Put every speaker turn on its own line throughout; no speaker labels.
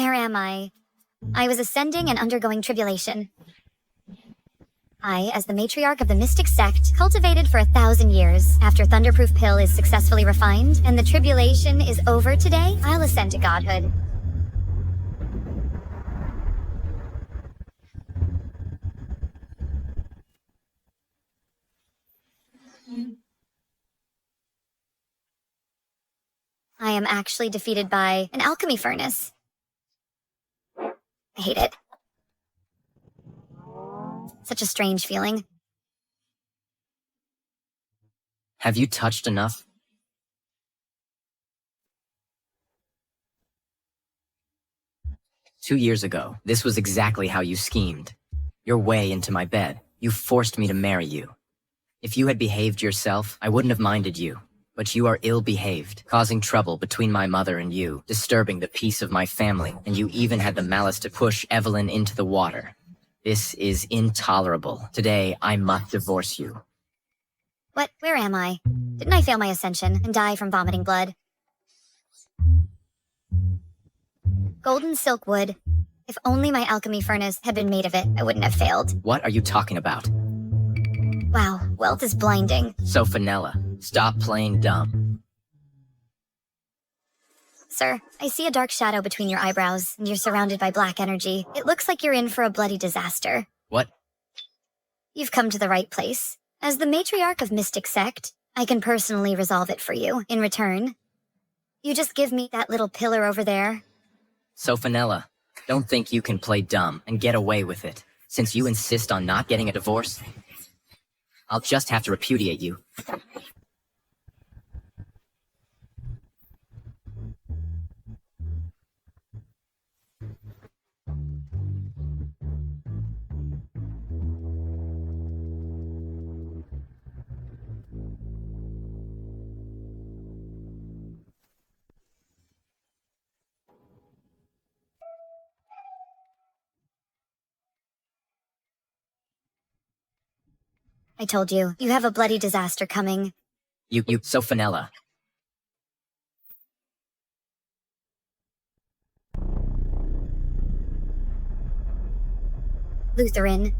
Where am I? I was ascending and undergoing tribulation. I, as the matriarch of the mystic sect, cultivated for 1,000 years. After Thunderproof Pill is successfully refined, and the tribulation is over today, I'll ascend to godhood. I am actually defeated by an alchemy furnace. I hate it. Such a strange feeling.
Have you touched enough? Two years ago, this was exactly how you schemed. Your way into my bed. You forced me to marry you. If you had behaved yourself, I wouldn't have minded you. But you are ill-behaved, causing trouble between my mother and you, disturbing the peace of my family, and you even had the malice to push Evelyn into the water. This is intolerable. Today, I must divorce you.
What? Where am I? Didn't I fail my ascension and die from vomiting blood? Golden silk wood. If only my alchemy furnace had been made of it, I wouldn't have failed.
What are you talking about?
Wow, wealth is blinding.
So, Fenella, stop playing dumb.
Sir, I see a dark shadow between your eyebrows, and you're surrounded by black energy. It looks like you're in for a bloody disaster.
What?
You've come to the right place. As the matriarch of Mystic Sect, I can personally resolve it for you. In return, you just give me that little pillar over there.
So, Fenella, don't think you can play dumb and get away with it. Since you insist on not getting a divorce, I'll just have to repudiate you.
I told you, you have a bloody disaster coming.
So, Fenella.
Lutheran.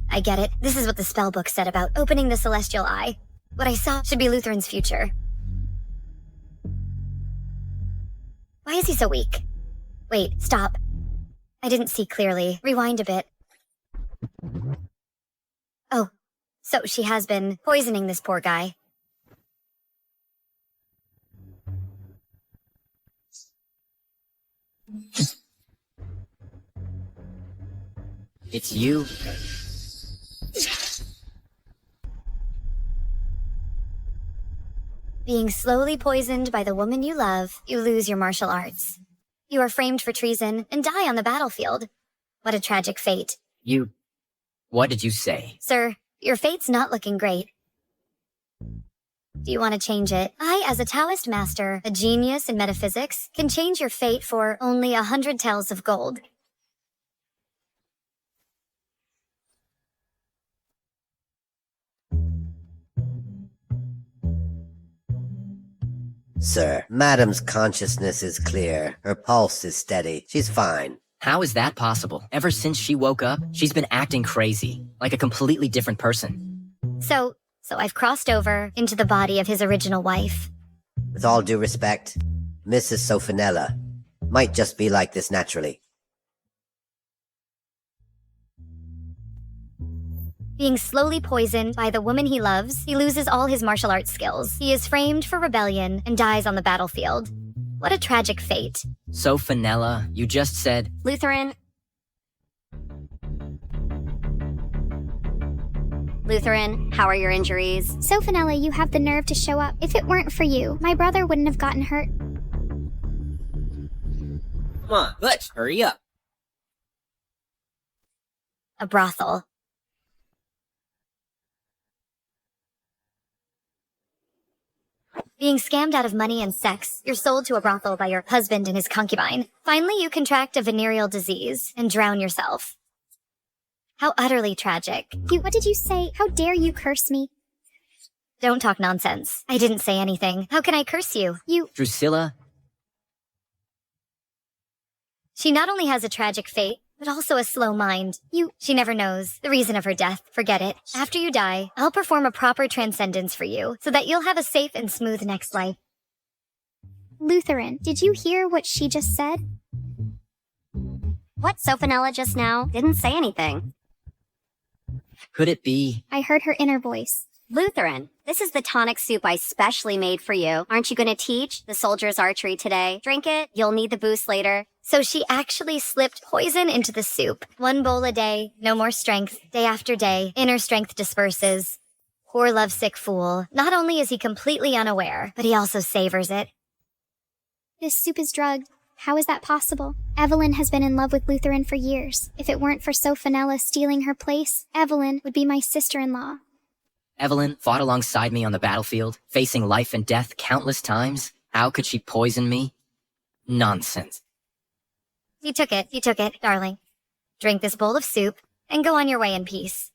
I get it. This is what the spellbook said about opening the celestial eye. What I saw should be Lutheran's future. Why is he so weak? Wait, stop. I didn't see clearly. Rewind a bit. Oh, so she has been poisoning this poor guy.
It's you.
Being slowly poisoned by the woman you love, you lose your martial arts. You are framed for treason and die on the battlefield. What a tragic fate.
What did you say?
Sir, your fate's not looking great. Do you want to change it? I, as a Taoist master, a genius in metaphysics, can change your fate for only 100 taels of gold.
Sir, Madam's consciousness is clear. Her pulse is steady. She's fine.
How is that possible? Ever since she woke up, she's been acting crazy, like a completely different person.
So I've crossed over into the body of his original wife.
With all due respect, Mrs. Sofinella might just be like this naturally.
Being slowly poisoned by the woman he loves, he loses all his martial arts skills. He is framed for rebellion and dies on the battlefield. What a tragic fate.
So, Fenella, you just said...
Lutheran, how are your injuries?
So, Fenella, you have the nerve to show up. If it weren't for you, my brother wouldn't have gotten hurt.
Come on, let's hurry up.
A brothel. Being scammed out of money and sex, you're sold to a brothel by your husband and his concubine. Finally, you contract a venereal disease and drown yourself. How utterly tragic.
What did you say? How dare you curse me?
Don't talk nonsense. I didn't say anything. How can I curse you?
Drusilla?
She not only has a tragic fate, but also a slow mind. She never knows the reason of her death. Forget it. After you die, I'll perform a proper transcendence for you, so that you'll have a safe and smooth next life.
Lutheran, did you hear what she just said?
What, Sophanella just now? Didn't say anything.
Could it be?
I heard her inner voice.
Lutheran, this is the tonic soup I specially made for you. Aren't you going to teach the soldiers archery today? Drink it. You'll need the boost later.
So she actually slipped poison into the soup. 1 bowl a day, no more strength. Day after day, inner strength disperses. Poor lovesick fool. Not only is he completely unaware, but he also savors it.
This soup is drugged. How is that possible? Evelyn has been in love with Lutheran for years. If it weren't for Sophanella stealing her place, Evelyn would be my sister-in-law.
Evelyn fought alongside me on the battlefield, facing life and death countless times. How could she poison me? Nonsense.
You took it, darling. Drink this bowl of soup, and go on your way in peace.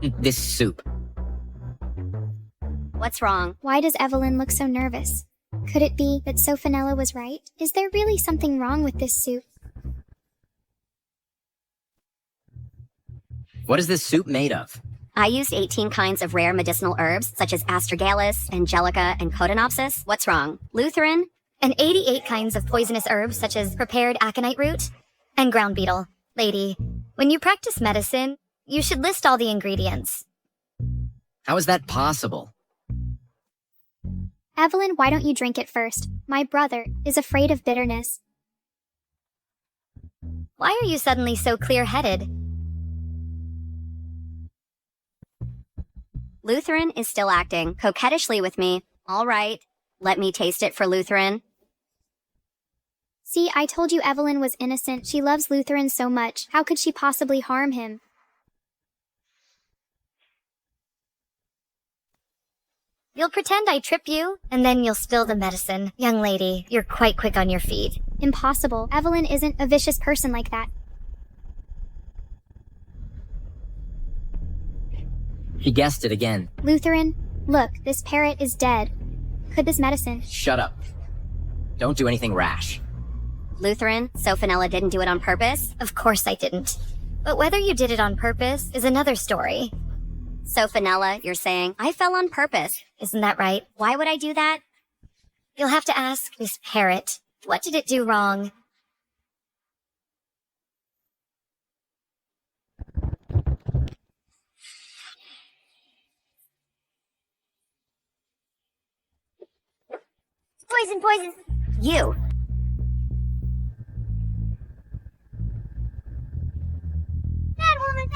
This soup.
What's wrong?
Why does Evelyn look so nervous? Could it be that Sophanella was right? Is there really something wrong with this soup?
What is this soup made of?
I used 18 kinds of rare medicinal herbs, such as astragalus, angelica, and codonopsis. What's wrong? Lutheran?
And 88 kinds of poisonous herbs such as prepared aconite root and ground beetle. Lady, when you practice medicine, you should list all the ingredients.
How is that possible?
Evelyn, why don't you drink it first? My brother is afraid of bitterness.
Why are you suddenly so clear-headed?
Lutheran is still acting coquettishly with me. All right, let me taste it for Lutheran.
See, I told you Evelyn was innocent. She loves Lutheran so much. How could she possibly harm him?
You'll pretend I trip you, and then you'll spill the medicine. Young lady, you're quite quick on your feet.
Impossible. Evelyn isn't a vicious person like that.
He guessed it again.
Lutheran, look, this parrot is dead. Could this medicine...
Shut up. Don't do anything rash.
Lutheran, Sophanella didn't do it on purpose.
Of course I didn't. But whether you did it on purpose is another story.
Sophanella, you're saying, I fell on purpose.
Isn't that right?
Why would I do that?
You'll have to ask this parrot. What did it do wrong?
Poison! You! Bad woman!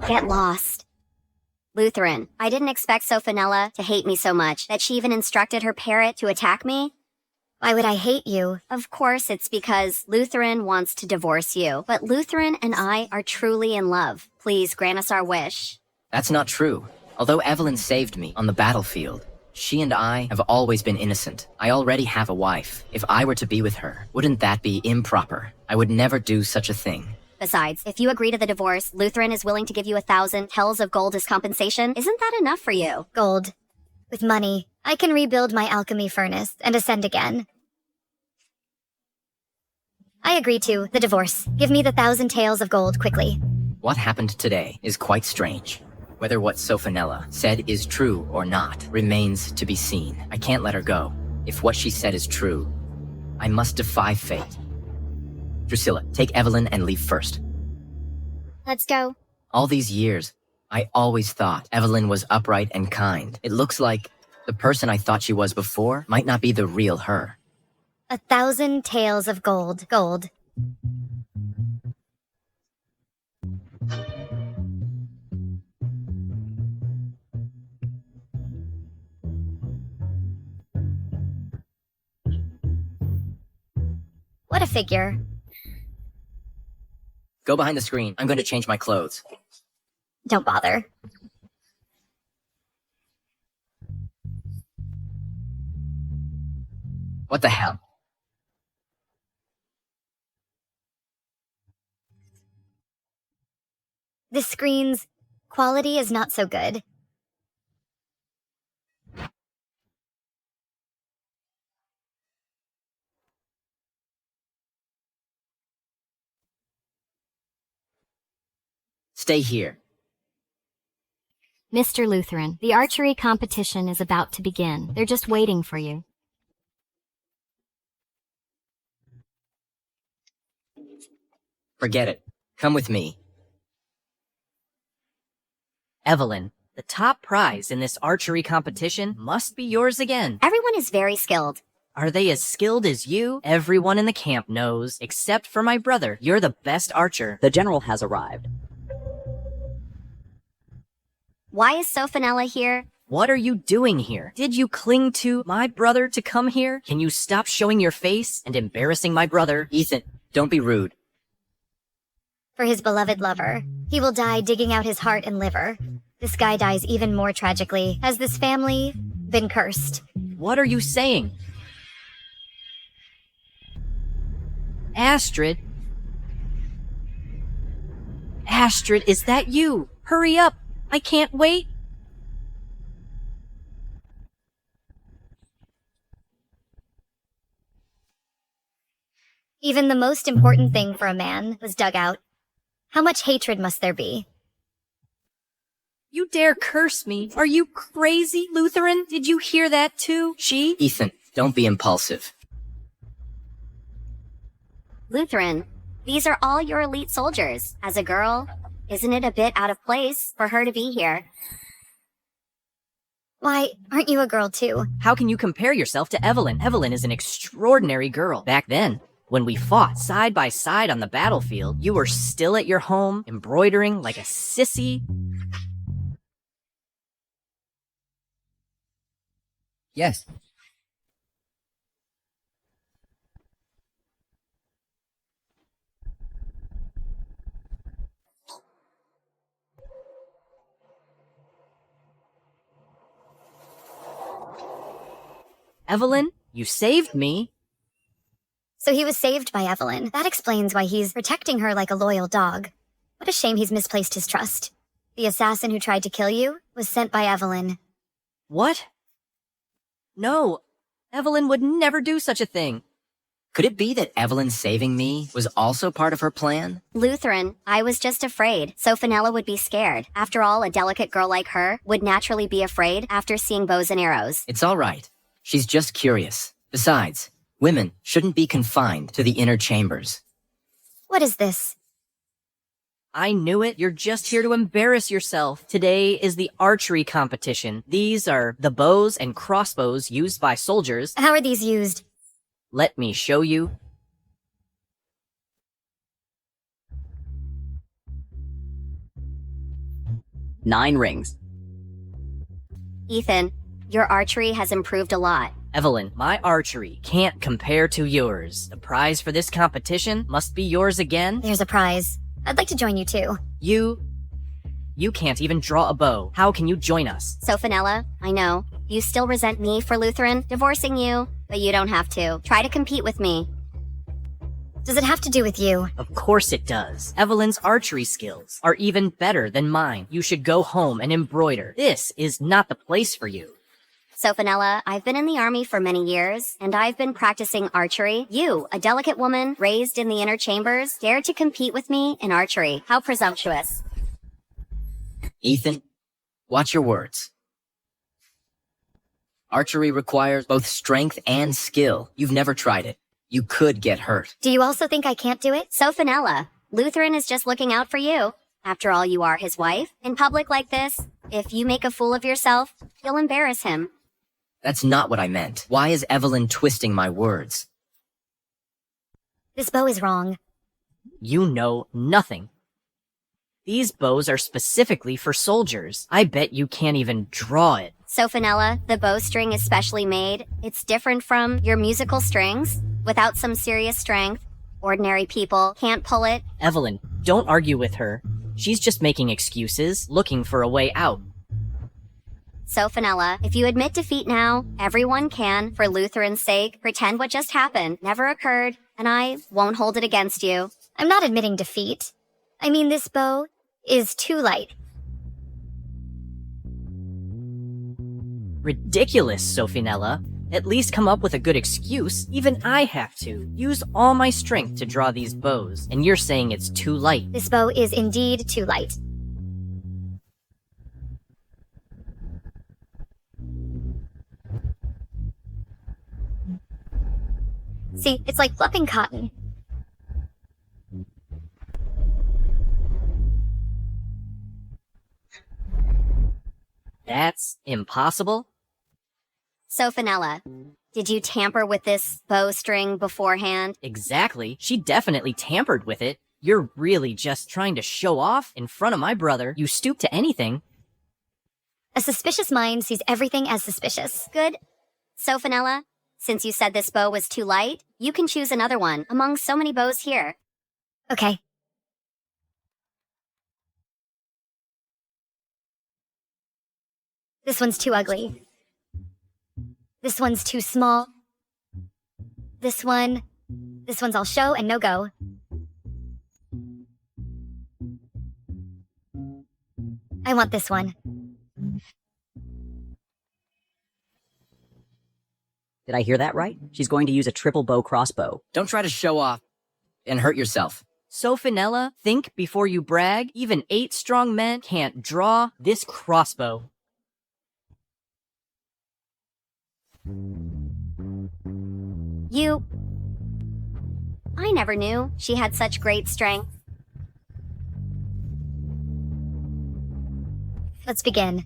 Get lost. Lutheran, I didn't expect Sophanella to hate me so much that she even instructed her parrot to attack me.
Why would I hate you?
Of course, it's because Lutheran wants to divorce you. But Lutheran and I are truly in love. Please grant us our wish.
That's not true. Although Evelyn saved me on the battlefield, she and I have always been innocent. I already have a wife. If I were to be with her, wouldn't that be improper? I would never do such a thing.
Besides, if you agree to the divorce, Lutheran is willing to give you 1,000 hells of gold as compensation. Isn't that enough for you?
Gold. With money, I can rebuild my alchemy furnace and ascend again. I agree to the divorce. Give me the 1,000 taels of gold quickly.
What happened today is quite strange. Whether what Sophanella said is true or not remains to be seen. I can't let her go. If what she said is true, I must defy fate. Drusilla, take Evelyn and leave first.
Let's go.
All these years, I always thought Evelyn was upright and kind. It looks like the person I thought she was before might not be the real her.
1,000 taels of gold. What a figure.
Go behind the screen. I'm going to change my clothes.
Don't bother.
What the hell?
This screen's quality is not so good.
Stay here.
Mr. Lutheran, the archery competition is about to begin. They're just waiting for you.
Forget it. Come with me.
Evelyn, the top prize in this archery competition must be yours again.
Everyone is very skilled.
Are they as skilled as you? Everyone in the camp knows, except for my brother. You're the best archer.
The general has arrived.
Why is Sophanella here?
What are you doing here? Did you cling to my brother to come here? Can you stop showing your face and embarrassing my brother?
Ethan, don't be rude.
For his beloved lover, he will die digging out his heart and liver. This guy dies even more tragically. Has this family been cursed?
What are you saying? Astrid? Astrid, is that you? Hurry up! I can't wait!
Even the most important thing for a man was dug out. How much hatred must there be?
You dare curse me? Are you crazy, Lutheran? Did you hear that too? She?
Ethan, don't be impulsive.
Lutheran, these are all your elite soldiers. As a girl, isn't it a bit out of place for her to be here?
Why, aren't you a girl too?
How can you compare yourself to Evelyn? Evelyn is an extraordinary girl. Back then, when we fought side by side on the battlefield, you were still at your home, embroidering like a sissy.
Yes.
Evelyn, you saved me.
So he was saved by Evelyn. That explains why he's protecting her like a loyal dog. What a shame he's misplaced his trust. The assassin who tried to kill you was sent by Evelyn.
What? No, Evelyn would never do such a thing.
Could it be that Evelyn saving me was also part of her plan?
Lutheran, I was just afraid. Sophanella would be scared. After all, a delicate girl like her would naturally be afraid after seeing bows and arrows.
It's all right. She's just curious. Besides, women shouldn't be confined to the inner chambers.
What is this?
I knew it. You're just here to embarrass yourself. Today is the archery competition. These are the bows and crossbows used by soldiers.
How are these used?
Let me show you.
Nine rings.
Ethan, your archery has improved a lot.
Evelyn, my archery can't compare to yours. The prize for this competition must be yours again.
There's a prize. I'd like to join you too.
You can't even draw a bow. How can you join us?
Sophanella, I know. You still resent me for Lutheran divorcing you, but you don't have to. Try to compete with me.
Does it have to do with you?
Of course it does. Evelyn's archery skills are even better than mine. You should go home and embroider. This is not the place for you.
Sophanella, I've been in the army for many years, and I've been practicing archery. You, a delicate woman raised in the inner chambers, dare to compete with me in archery. How presumptuous.
Ethan, watch your words. Archery requires both strength and skill. You've never tried it. You could get hurt.
Do you also think I can't do it?
Sophanella, Lutheran is just looking out for you. After all, you are his wife. In public like this, if you make a fool of yourself, you'll embarrass him.
That's not what I meant. Why is Evelyn twisting my words?
This bow is wrong.
You know nothing. These bows are specifically for soldiers. I bet you can't even draw it.
Sophanella, the bowstring is specially made. It's different from your musical strings. Without some serious strength, ordinary people can't pull it.
Evelyn, don't argue with her. She's just making excuses, looking for a way out.
Sophanella, if you admit defeat now, everyone can, for Lutheran's sake, pretend what just happened never occurred, and I won't hold it against you.
I'm not admitting defeat. I mean, this bow, is too light.
Ridiculous, Sophinella. At least come up with a good excuse. Even I have to use all my strength to draw these bows, and you're saying it's too light.
This bow is indeed too light. See, it's like fluffing cotton.
That's impossible?
Sophinella, did you tamper with this bowstring beforehand?
Exactly. She definitely tampered with it. You're really just trying to show off in front of my brother. You stoop to anything.
A suspicious mind sees everything as suspicious.
Good. Sophinella, since you said this bow was too light, you can choose another one among so many bows here.
Okay. This one's too ugly. This one's too small. This one's all show and no go. I want this one.
Did I hear that right? She's going to use a triple bow crossbow.
Don't try to show off and hurt yourself.
Sophinella, think before you brag. Even 8 strong men can't draw this crossbow.
I never knew she had such great strength.
Let's begin.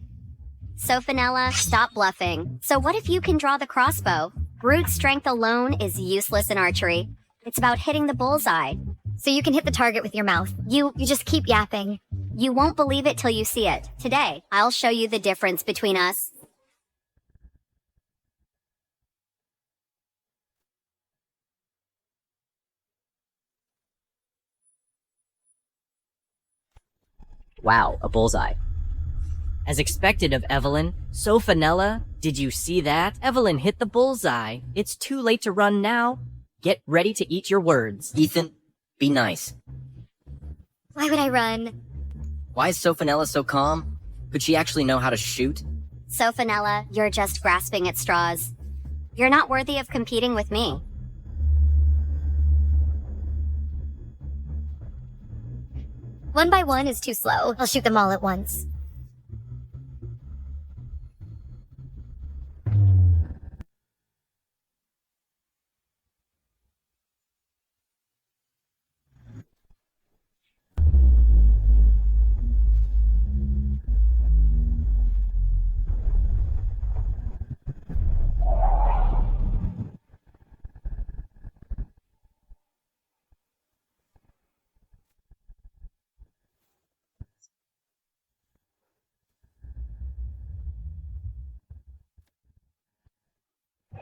Sophinella, stop bluffing. So what if you can draw the crossbow? Brute strength alone is useless in archery. It's about hitting the bullseye.
So you can hit the target with your mouth. You just keep yapping.
You won't believe it till you see it. Today, I'll show you the difference between us.
Wow, a bullseye.
As expected of Evelyn, Sophinella, did you see that? Evelyn hit the bullseye. It's too late to run now. Get ready to eat your words.
Ethan, be nice.
Why would I run?
Why is Sophinella so calm? Could she actually know how to shoot?
Sophinella, you're just grasping at straws. You're not worthy of competing with me.
One by one is too slow. I'll shoot them all at once.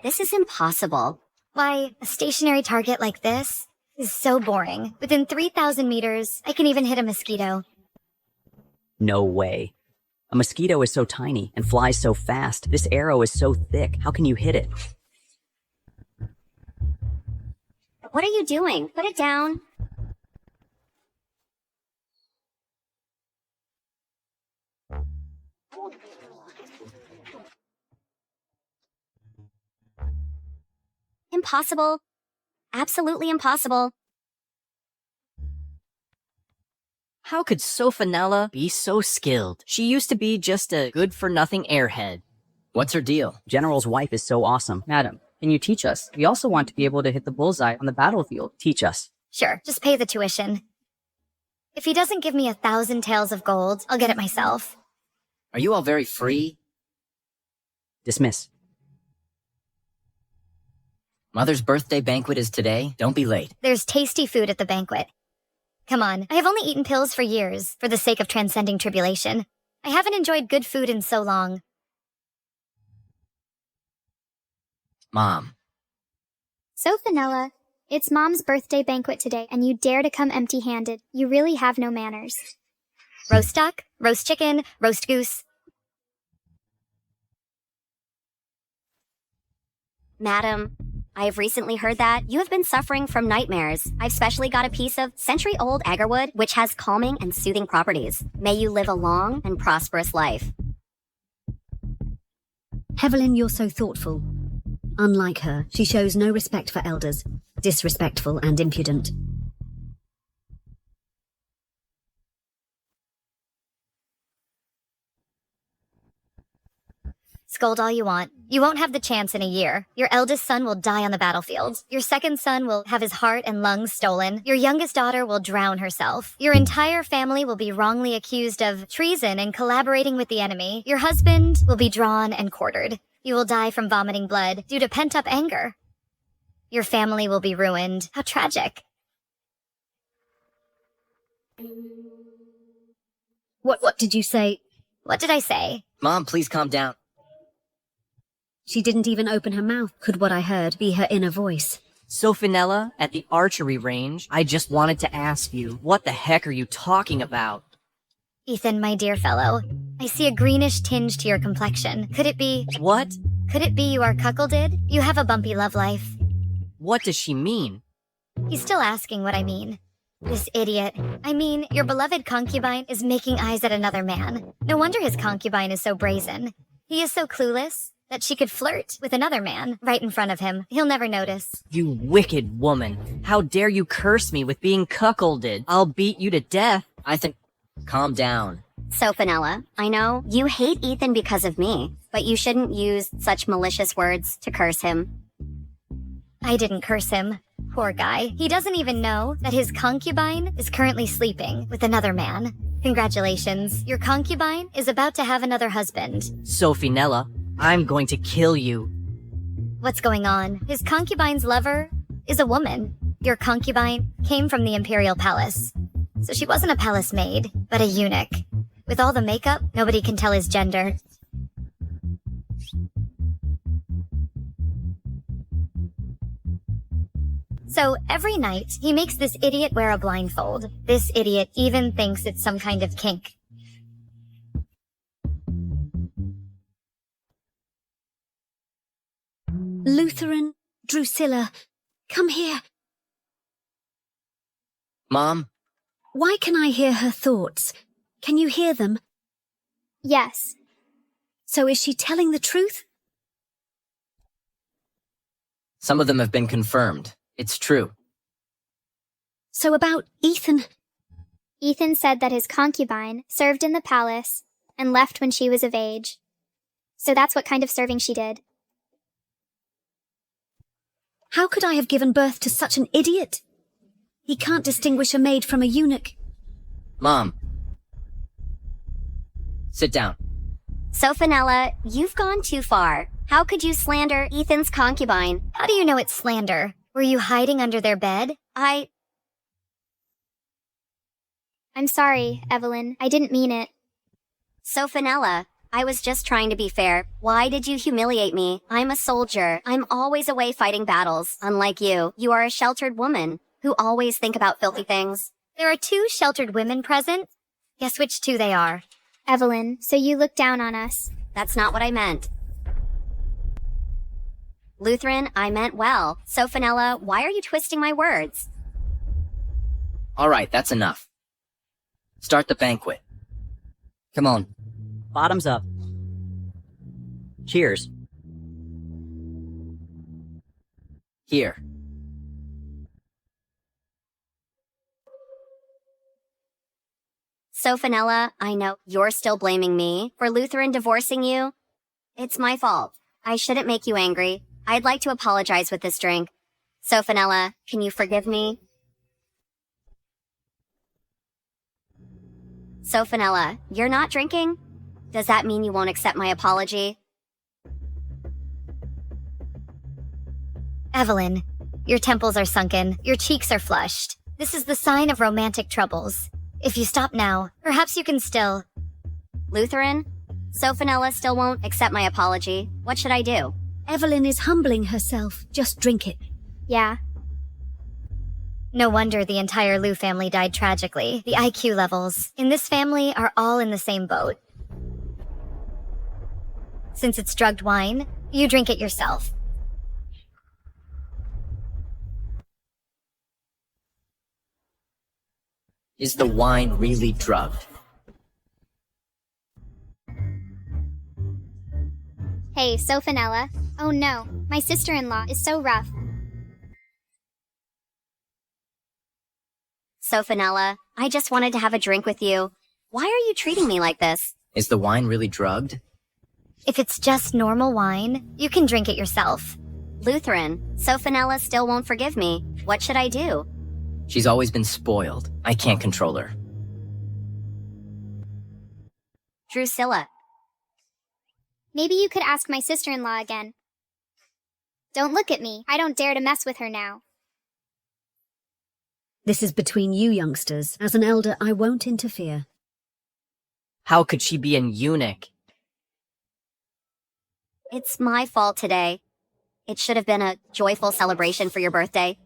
This is impossible.
Why, a stationary target like this is so boring. Within 3,000 meters, I can even hit a mosquito.
No way. A mosquito is so tiny and flies so fast. This arrow is so thick. How can you hit it?
What are you doing? Put it down. Impossible. Absolutely impossible.
How could Sophinella be so skilled? She used to be just a good-for-nothing airhead.
What's her deal?
General's wife is so awesome.
Madam, can you teach us? We also want to be able to hit the bullseye on the battlefield.
Teach us.
Sure, just pay the tuition. If he doesn't give me 1,000 taels of gold, I'll get it myself.
Are you all very free?
Dismiss.
Mother's birthday banquet is today. Don't be late.
There's tasty food at the banquet. Come on, I have only eaten pills for years, for the sake of transcending tribulation. I haven't enjoyed good food in so long.
Mom.
Sophinella, it's Mom's birthday banquet today, and you dare to come empty-handed. You really have no manners.
Roast duck, roast chicken, roast goose.
Madam, I've recently heard that you have been suffering from nightmares. I've specially got a piece of century-old agarwood, which has calming and soothing properties. May you live a long and prosperous life.
Evelyn, you're so thoughtful. Unlike her, she shows no respect for elders, disrespectful and impudent.
Scold all you want. You won't have the chance in a year. Your eldest son will die on the battlefield. Your second son will have his heart and lungs stolen. Your youngest daughter will drown herself. Your entire family will be wrongly accused of treason and collaborating with the enemy. Your husband will be drawn and quartered. You will die from vomiting blood due to pent-up anger. Your family will be ruined. How tragic.
What did you say?
What did I say?
Mom, please calm down.
She didn't even open her mouth. Could what I heard be her inner voice?
Sophonella, at the archery range, I just wanted to ask you, what the heck are you talking about?
Ethan, my dear fellow, I see a greenish tinge to your complexion. Could it be...
What?
Could it be you are cuckolded? You have a bumpy love life.
What does she mean?
He's still asking what I mean. This idiot. I mean, your beloved concubine is making eyes at another man. No wonder his concubine is so brazen. He is so clueless that she could flirt with another man right in front of him. He'll never notice.
You wicked woman. How dare you curse me with being cuckolded? I'll beat you to death.
I think... Calm down.
Sophonella, I know you hate Ethan because of me, but you shouldn't use such malicious words to curse him.
I didn't curse him. Poor guy. He doesn't even know that his concubine is currently sleeping with another man. Congratulations. Your concubine is about to have another husband.
Sophonella, I'm going to kill you.
What's going on? His concubine's lover is a woman. Your concubine came from the imperial palace. So she wasn't a palace maid, but a eunuch. With all the makeup, nobody can tell his gender. So every night, he makes this idiot wear a blindfold. This idiot even thinks it's some kind of kink.
Lutheran, Drusilla, come here.
Mom?
Why can I hear her thoughts? Can you hear them?
Yes.
So is she telling the truth?
Some of them have been confirmed. It's true.
So about Ethan?
Ethan said that his concubine served in the palace and left when she was of age. So that's what kind of serving she did.
How could I have given birth to such an idiot? He can't distinguish a maid from a eunuch.
Mom. Sit down.
Sophonella, you've gone too far. How could you slander Ethan's concubine?
How do you know it's slander? Were you hiding under their bed?
I'm sorry, Evelyn. I didn't mean it.
Sophonella, I was just trying to be fair. Why did you humiliate me? I'm a soldier. I'm always away fighting battles. Unlike you, you are a sheltered woman who always think about filthy things.
There are 2 sheltered women present. Guess which 2 they are.
Evelyn, so you look down on us.
That's not what I meant. Lutheran, I meant well. Sophonella, why are you twisting my words?
All right, that's enough. Start the banquet.
Come on. Bottoms up. Cheers.
Here.
Sophonella, I know you're still blaming me for Lutheran divorcing you. It's my fault. I shouldn't make you angry. I'd like to apologize with this drink. Sophonella, can you forgive me? Sophonella, you're not drinking? Does that mean you won't accept my apology?
Evelyn, your temples are sunken, your cheeks are flushed. This is the sign of romantic troubles. If you stop now, perhaps you can still...
Lutheran? Sophonella still won't accept my apology. What should I do?
Evelyn is humbling herself. Just drink it.
Yeah.
No wonder the entire Lu family died tragically. The IQ levels in this family are all in the same boat. Since it's drugged wine, you drink it yourself.
Is the wine really drugged?
Hey, Sophanella. Oh no, my sister-in-law is so rough.
Sophanella, I just wanted to have a drink with you. Why are you treating me like this?
Is the wine really drugged?
If it's just normal wine, you can drink it yourself.
Lutheran, Sophanella still won't forgive me. What should I do?
She's always been spoiled. I can't control her.
Drusilla.
Maybe you could ask my sister-in-law again. Don't look at me. I don't dare to mess with her now.
This is between you youngsters. As an elder, I won't interfere.
How could she be an eunuch?
It's my fault today. It should have been a joyful celebration for your birthday.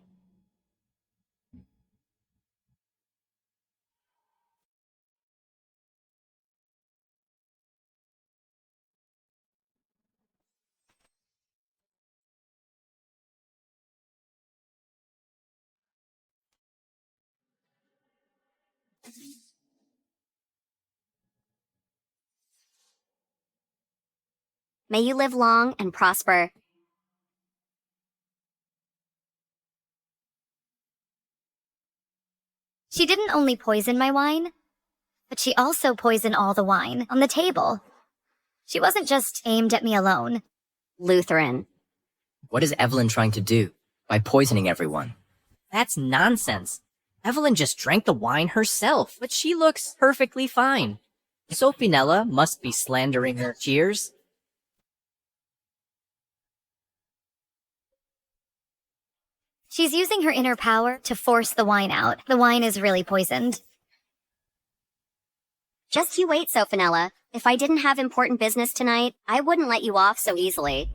May you live long and prosper.
She didn't only poison my wine, but she also poisoned all the wine on the table. She wasn't just aimed at me alone.
Lutheran.
What is Evelyn trying to do by poisoning everyone?
That's nonsense. Evelyn just drank the wine herself, but she looks perfectly fine. Sophinella must be slandering her. Cheers.
She's using her inner power to force the wine out. The wine is really poisoned.
Just you wait, Sophanella. If I didn't have important business tonight, I wouldn't let you off so easily.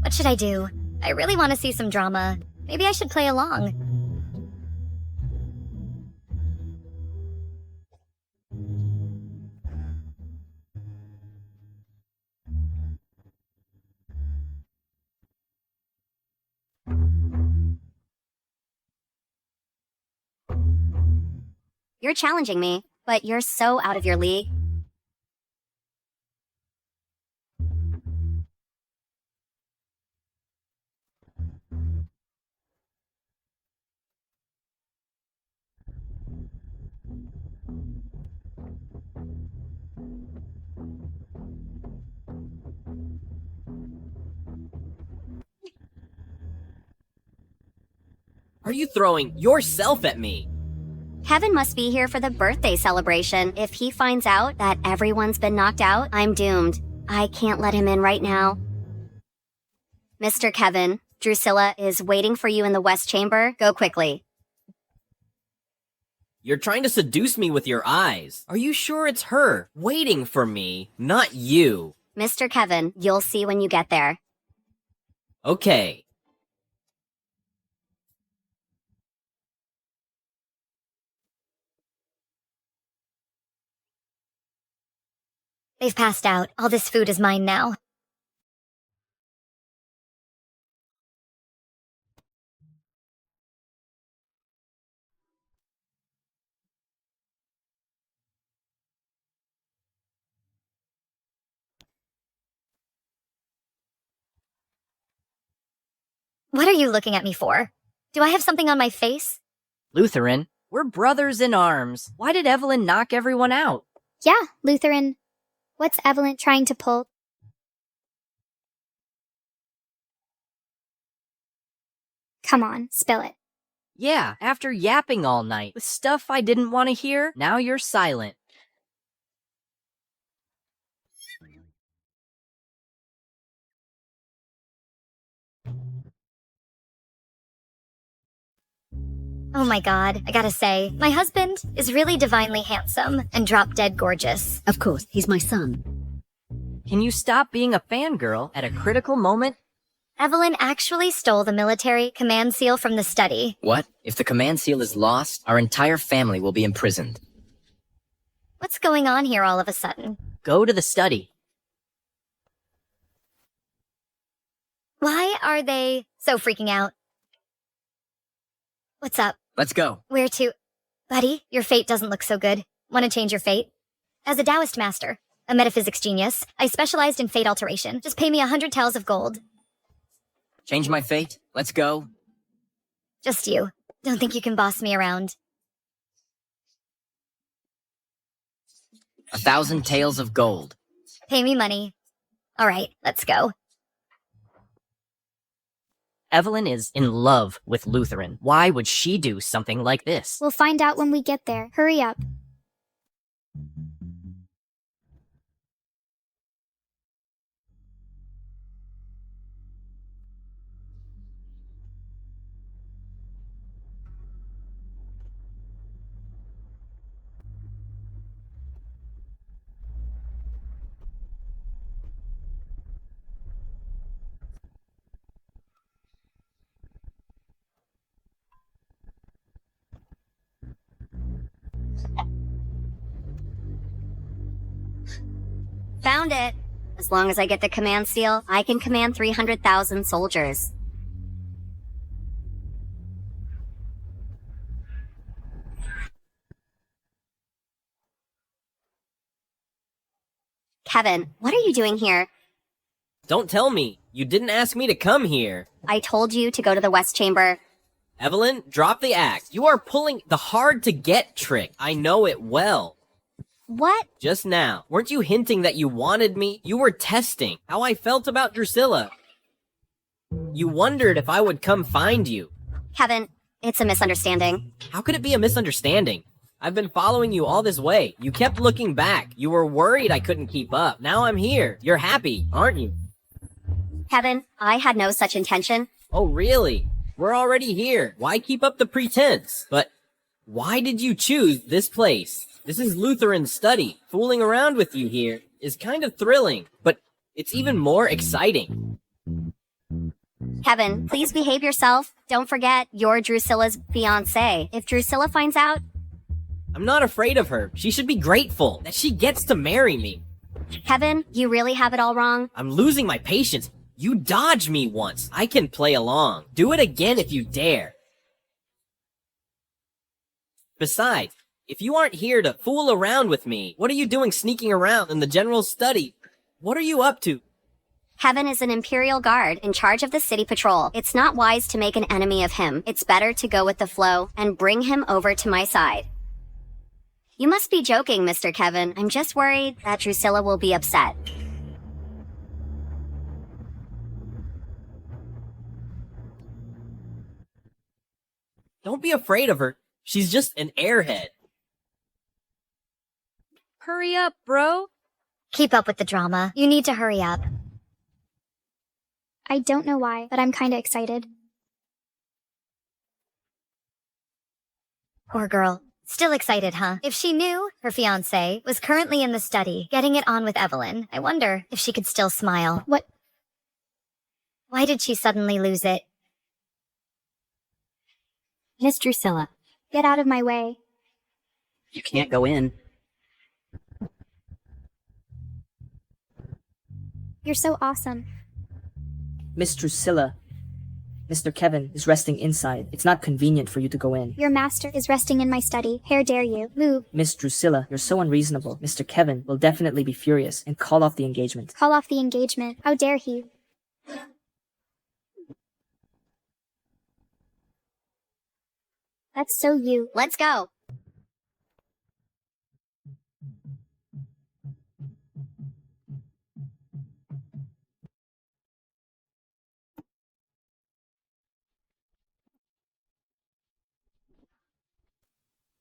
What should I do? I really want to see some drama. Maybe I should play along.
You're challenging me, but you're so out of your league.
Are you throwing yourself at me?
Kevin must be here for the birthday celebration. If he finds out that everyone's been knocked out, I'm doomed. I can't let him in right now. Mr. Kevin, Drusilla is waiting for you in the West Chamber. Go quickly.
You're trying to seduce me with your eyes. Are you sure it's her waiting for me, not you?
Mr. Kevin, you'll see when you get there.
Okay.
They've passed out. All this food is mine now. What are you looking at me for? Do I have something on my face?
Lutheran, we're brothers in arms. Why did Evelyn knock everyone out?
Yeah, Lutheran. What's Evelyn trying to pull? Come on, spill it.
Yeah, after yapping all night with stuff I didn't want to hear, now you're silent.
Oh my god, I gotta say, my husband is really divinely handsome and drop-dead gorgeous.
Of course, he's my son.
Can you stop being a fangirl at a critical moment?
Evelyn actually stole the military command seal from the study.
What? If the command seal is lost, our entire family will be imprisoned.
What's going on here all of a sudden?
Go to the study.
Why are they so freaking out? What's up?
Let's go.
Where to? Buddy, your fate doesn't look so good. Want to change your fate? As a Taoist master, a metaphysics genius, I specialized in fate alteration. Just pay me 100 taels of gold.
Change my fate? Let's go.
Just you. Don't think you can boss me around.
1,000 taels of gold.
Pay me money. All right, let's go.
Evelyn is in love with Lutheran. Why would she do something like this?
We'll find out when we get there. Hurry up.
Found it. As long as I get the command seal, I can command 300,000 soldiers. Kevin, what are you doing here?
Don't tell me. You didn't ask me to come here.
I told you to go to the West Chamber.
Evelyn, drop the act. You are pulling the hard-to-get trick. I know it well.
What?
Just now. Weren't you hinting that you wanted me? You were testing how I felt about Drusilla. You wondered if I would come find you.
Kevin, it's a misunderstanding.
How could it be a misunderstanding? I've been following you all this way. You kept looking back. You were worried I couldn't keep up. Now I'm here. You're happy, aren't you?
Kevin, I had no such intention.
Oh, really? We're already here. Why keep up the pretense? But why did you choose this place? This is Lutheran's study. Fooling around with you here is kind of thrilling, but it's even more exciting.
Kevin, please behave yourself. Don't forget, you're Drusilla's fiancé. If Drusilla finds out...
I'm not afraid of her. She should be grateful that she gets to marry me.
Kevin, you really have it all wrong.
I'm losing my patience. You dodged me once. I can play along. Do it again if you dare. Besides, if you aren't here to fool around with me, what are you doing sneaking around in the general's study? What are you up to?
Kevin is an Imperial Guard in charge of the city patrol. It's not wise to make an enemy of him. It's better to go with the flow and bring him over to my side. You must be joking, Mr. Kevin. I'm just worried that Drusilla will be upset.
Don't be afraid of her. She's just an airhead.
Hurry up, bro.
Keep up with the drama. You need to hurry up.
I don't know why, but I'm kinda excited.
Poor girl. Still excited, huh? If she knew her fiancé was currently in the study, getting it on with Evelyn, I wonder if she could still smile.
What?
Why did she suddenly lose it?
Miss Drusilla.
Get out of my way.
You can't go in.
You're so awesome.
Miss Drusilla, Mr. Kevin is resting inside. It's not convenient for you to go in.
Your master is resting in my study. How dare you? Move.
Miss Drusilla, you're so unreasonable. Mr. Kevin will definitely be furious and call off the engagement.
Call off the engagement. How dare he? That's so you.
Let's go.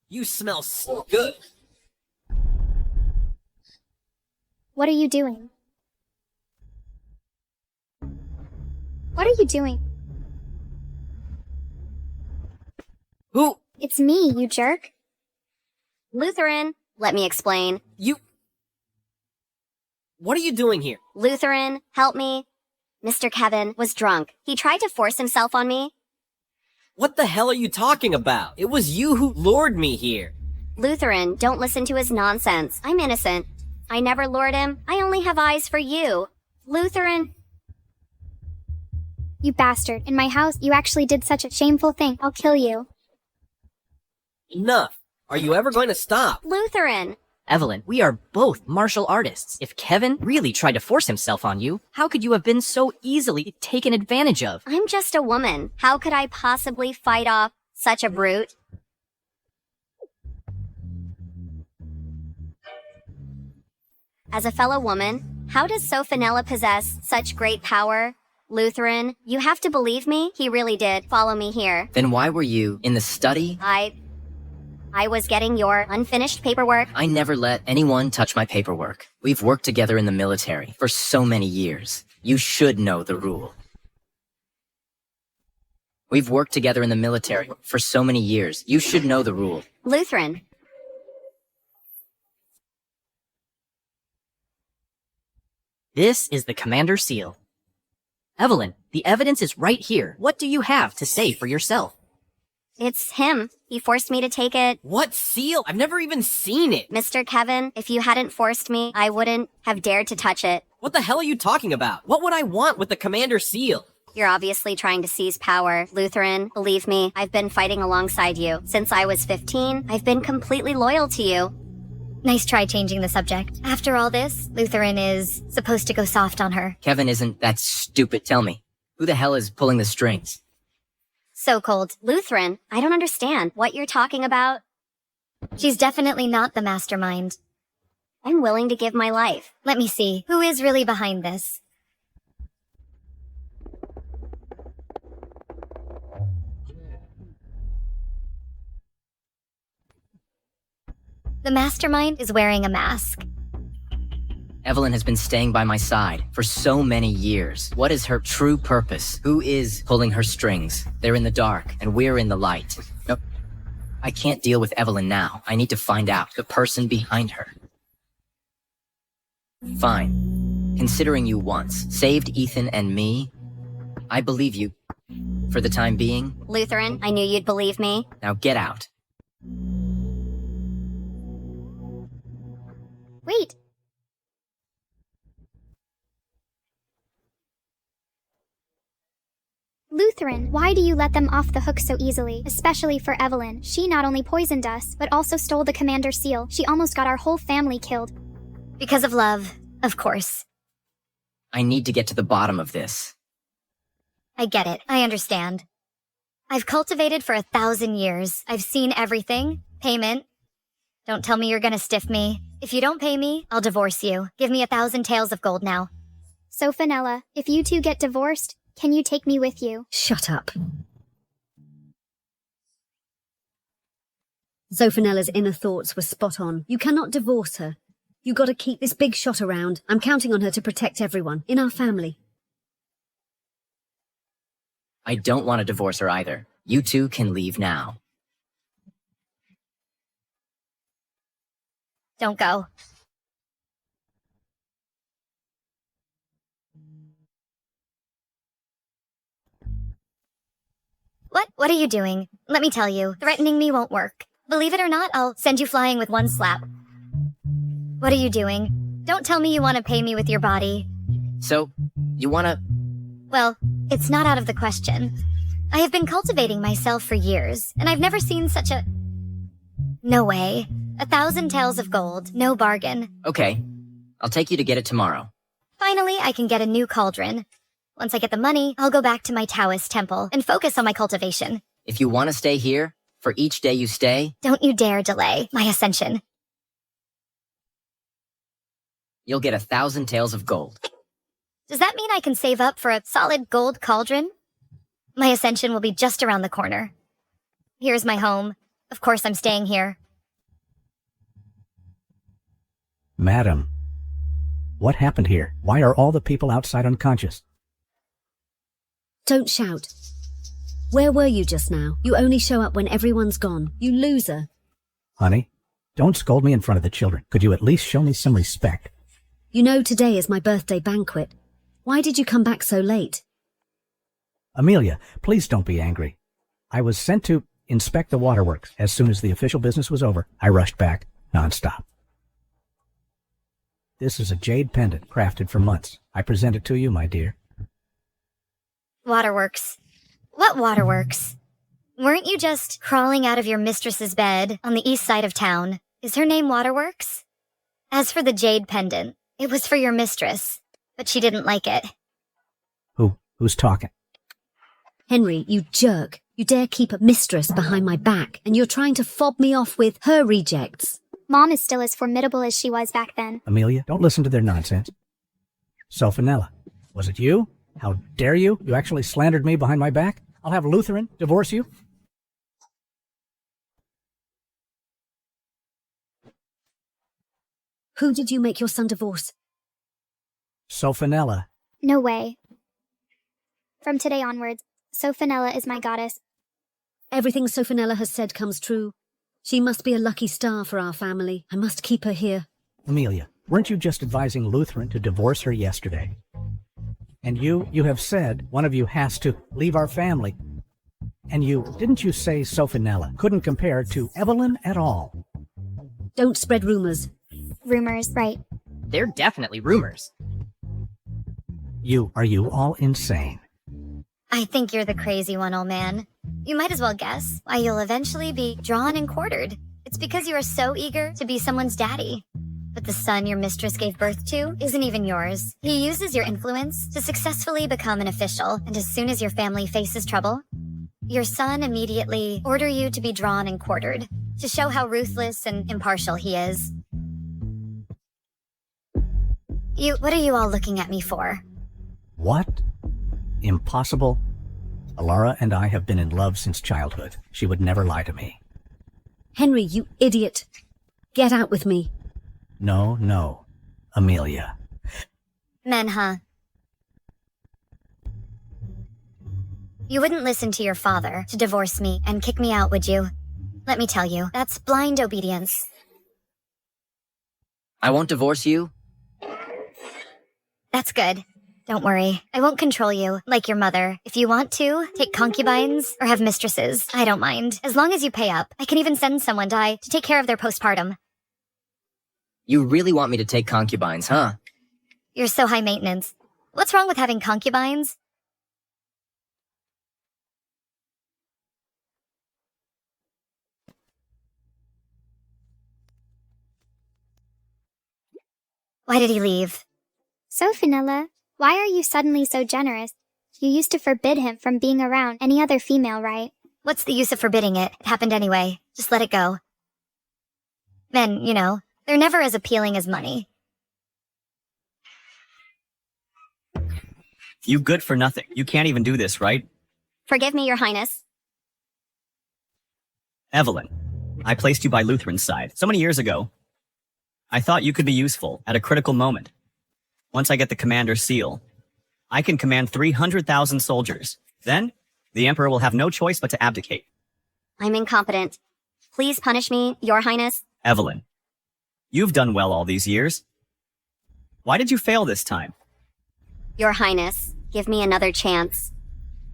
You smell so good.
What are you doing? What are you doing?
Who?
It's me, you jerk.
Lutheran, let me explain.
What are you doing here?
Lutheran, help me. Mr. Kevin was drunk. He tried to force himself on me.
What the hell are you talking about? It was you who lured me here.
Lutheran, don't listen to his nonsense. I'm innocent. I never lured him. I only have eyes for you. Lutheran.
You bastard. In my house, you actually did such a shameful thing. I'll kill you.
Enough. Are you ever going to stop?
Lutheran.
Evelyn, we are both martial artists. If Kevin really tried to force himself on you, how could you have been so easily taken advantage of?
I'm just a woman. How could I possibly fight off such a brute? As a fellow woman, how does Sophanella possess such great power? Lutheran, you have to believe me. He really did follow me here.
Then why were you in the study?
I was getting your unfinished paperwork.
I never let anyone touch my paperwork. We've worked together in the military for so many years. You should know the rule. We've worked together in the military for so many years. You should know the rule.
Lutheran.
This is the Commander Seal. Evelyn, the evidence is right here. What do you have to say for yourself?
It's him. He forced me to take it.
What seal? I've never even seen it.
Mr. Kevin, if you hadn't forced me, I wouldn't have dared to touch it.
What the hell are you talking about? What would I want with the Commander Seal?
You're obviously trying to seize power. Lutheran, believe me, I've been fighting alongside you. Since I was 15, I've been completely loyal to you.
Nice try changing the subject. After all this, Lutheran is supposed to go soft on her.
Kevin isn't that stupid. Tell me, who the hell is pulling the strings?
So cold.
Lutheran, I don't understand what you're talking about.
She's definitely not the mastermind.
I'm willing to give my life.
Let me see. Who is really behind this? The mastermind is wearing a mask.
Evelyn has been staying by my side for so many years. What is her true purpose? Who is pulling her strings? They're in the dark, and we're in the light. No, I can't deal with Evelyn now. I need to find out the person behind her. Fine. Considering you once saved Ethan and me, I believe you. For the time being.
Lutheran, I knew you'd believe me.
Now get out.
Wait. Lutheran, why do you let them off the hook so easily? Especially for Evelyn. She not only poisoned us, but also stole the Commander Seal. She almost got our whole family killed.
Because of love, of course.
I need to get to the bottom of this.
I get it. I understand. I've cultivated for 1,000 years. I've seen everything. Payment. Don't tell me you're gonna stiff me. If you don't pay me, I'll divorce you. Give me 1,000 taels of gold now.
Sophanella, if you two get divorced, can you take me with you?
Shut up. Zophanella's inner thoughts were spot on. You cannot divorce her. You gotta keep this big shot around. I'm counting on her to protect everyone in our family.
I don't want to divorce her either. You two can leave now.
Don't go. What are you doing? Let me tell you, threatening me won't work. Believe it or not, I'll send you flying with one slap. What are you doing? Don't tell me you want to pay me with your body.
So, you wanna...
Well, it's not out of the question. I have been cultivating myself for years, and I've never seen such a... No way. 1,000 taels of gold, no bargain.
Okay, I'll take you to get it tomorrow.
Finally, I can get a new cauldron. Once I get the money, I'll go back to my Taoist temple and focus on my cultivation.
If you want to stay here, for each day you stay...
Don't you dare delay my ascension.
You'll get 1,000 taels of gold.
Does that mean I can save up for a solid gold cauldron? My ascension will be just around the corner. Here's my home. Of course I'm staying here.
Madam, what happened here? Why are all the people outside unconscious?
Don't shout. Where were you just now? You only show up when everyone's gone. You loser.
Honey, don't scold me in front of the children. Could you at least show me some respect?
You know today is my birthday banquet. Why did you come back so late?
Amelia, please don't be angry. I was sent to inspect the waterworks. As soon as the official business was over, I rushed back nonstop. This is a jade pendant crafted for months. I present it to you, my dear.
Waterworks. What waterworks? Weren't you just crawling out of your mistress's bed on the east side of town? Is her name Waterworks? As for the jade pendant, it was for your mistress, but she didn't like it.
Who's talking?
Henry, you jerk. You dare keep a mistress behind my back, and you're trying to fob me off with her rejects.
Mom is still as formidable as she was back then.
Amelia, don't listen to their nonsense. Sophanella, was it you? How dare you? You actually slandered me behind my back? I'll have Lutheran divorce you?
Who did you make your son divorce?
Sophanella.
No way. From today onwards, Sophanella is my goddess.
Everything Sophanella has said comes true. She must be a lucky star for our family. I must keep her here.
Amelia, weren't you just advising Lutheran to divorce her yesterday? And you have said one of you has to leave our family. And didn't you say Sophanella couldn't compare to Evelyn at all?
Don't spread rumors.
Rumors, right.
They're definitely rumors.
Are you all insane?
I think you're the crazy one, old man. You might as well guess why you'll eventually be drawn and quartered. It's because you are so eager to be someone's daddy. But the son your mistress gave birth to isn't even yours. He uses your influence to successfully become an official, and as soon as your family faces trouble, your son immediately order you to be drawn and quartered, to show how ruthless and impartial he is. What are you all looking at me for?
What? Impossible. Alara and I have been in love since childhood. She would never lie to me.
Henry, you idiot. Get out with me.
No. Amelia.
Men, huh? You wouldn't listen to your father to divorce me and kick me out, would you? Let me tell you, that's blind obedience.
I won't divorce you.
That's good. Don't worry. I won't control you, like your mother. If you want to, take concubines or have mistresses. I don't mind. As long as you pay up. I can even send someone to take care of their postpartum.
You really want me to take concubines, huh?
You're so high maintenance. What's wrong with having concubines? Why did he leave?
Sophanella, why are you suddenly so generous? You used to forbid him from being around any other female, right?
What's the use of forbidding it? It happened anyway. Just let it go. Men, they're never as appealing as money.
You good for nothing. You can't even do this, right?
Forgive me, Your Highness.
Evelyn, I placed you by Lutheran's side so many years ago. I thought you could be useful at a critical moment. Once I get the commander's seal, I can command 300,000 soldiers. Then, the Emperor will have no choice but to abdicate.
I'm incompetent. Please punish me, Your Highness.
Evelyn, you've done well all these years. Why did you fail this time?
Your Highness, give me another chance.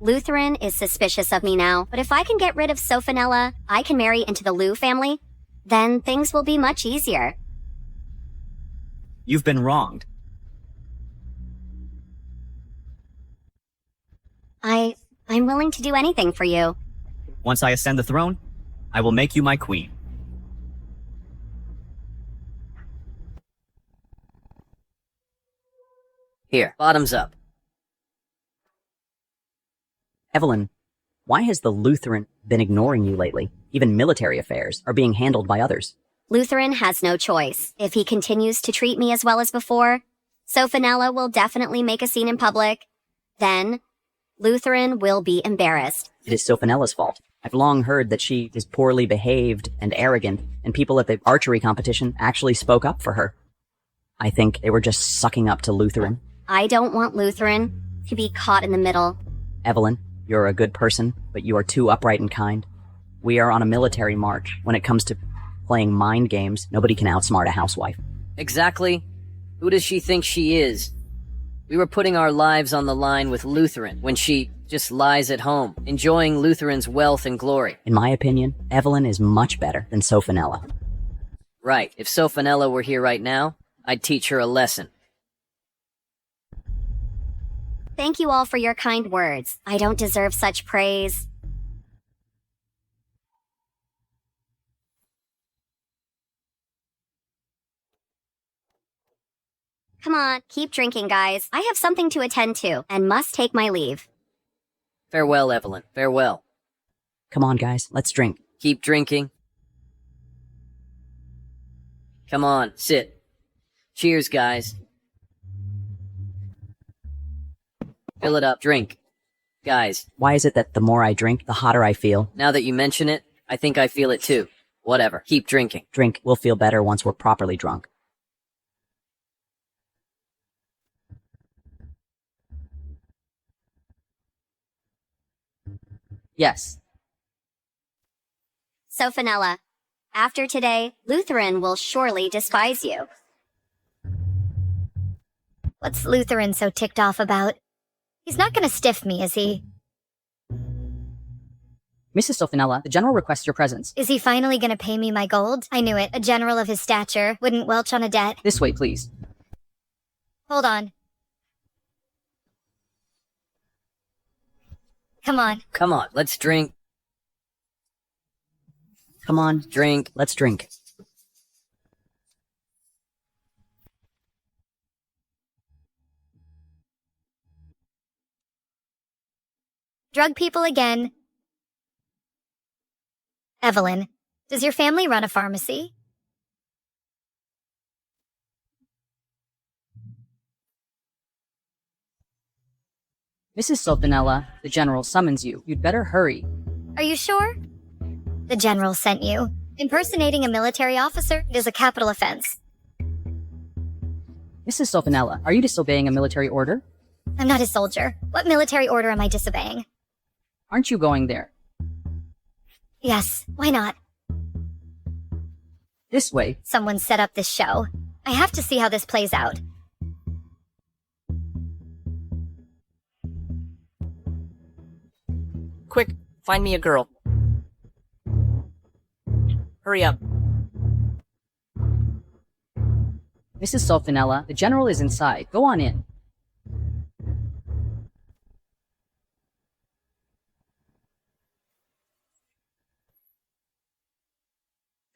Lutheran is suspicious of me now, but if I can get rid of Sophanella, I can marry into the Lu family. Then things will be much easier.
You've been wronged.
I'm willing to do anything for you.
Once I ascend the throne, I will make you my queen.
Here, bottoms up.
Evelyn, why has the Lutheran been ignoring you lately? Even military affairs are being handled by others.
Lutheran has no choice. If he continues to treat me as well as before, Sophanella will definitely make a scene in public. Then, Lutheran will be embarrassed.
It is Sophanella's fault. I've long heard that she is poorly behaved and arrogant, and people at the archery competition actually spoke up for her. I think they were just sucking up to Lutheran.
I don't want Lutheran to be caught in the middle.
Evelyn, you're a good person, but you are too upright and kind. We are on a military march. When it comes to playing mind games, nobody can outsmart a housewife.
Exactly.
Who does she think she is? We were putting our lives on the line with Lutheran when she just lies at home, enjoying Lutheran's wealth and glory.
In my opinion, Evelyn is much better than Sophanella.
Right, if Sophanella were here right now, I'd teach her a lesson.
Thank you all for your kind words. I don't deserve such praise. Come on, keep drinking, guys. I have something to attend to and must take my leave.
Farewell, Evelyn. Farewell.
Come on, guys, let's drink.
Keep drinking. Come on, sit. Cheers, guys. Fill it up. Drink. Guys.
Why is it that the more I drink, the hotter I feel?
Now that you mention it, I think I feel it too. Whatever. Keep drinking.
Drink. We'll feel better once we're properly drunk.
Yes.
Sophanella, after today, Lutheran will surely despise you.
What's Lutheran so ticked off about? He's not gonna stiff me, is he?
Mrs. Sophanella, the General requests your presence.
Is he finally gonna pay me my gold? I knew it. A general of his stature wouldn't welch on a debt.
This way, please.
Hold on. Come on.
Come on, let's drink.
Come on,
Drink.
let's drink.
Drug people again. Evelyn, does your family run a pharmacy?
Mrs. Sophanella, the General summons you. You'd better hurry.
Are you sure? The general sent you. Impersonating a military officer is a capital offense.
Mrs. Sophanella, are you disobeying a military order?
I'm not a soldier. What military order am I disobeying?
Aren't you going there?
Yes, why not?
This way.
Someone set up this show. I have to see how this plays out.
Quick, find me a girl. Hurry up.
Mrs. Sophanella, the General is inside. Go on in.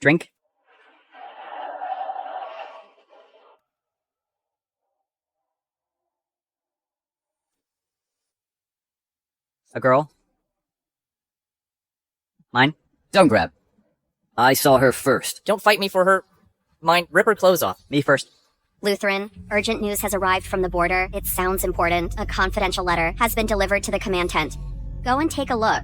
Drink. A girl? Mine?
Don't grab. I saw her first. Don't fight me for her. Mine, rip her clothes off.
Me first.
Lutheran, urgent news has arrived from the border. It sounds important. A confidential letter has been delivered to the command tent. Go and take a look.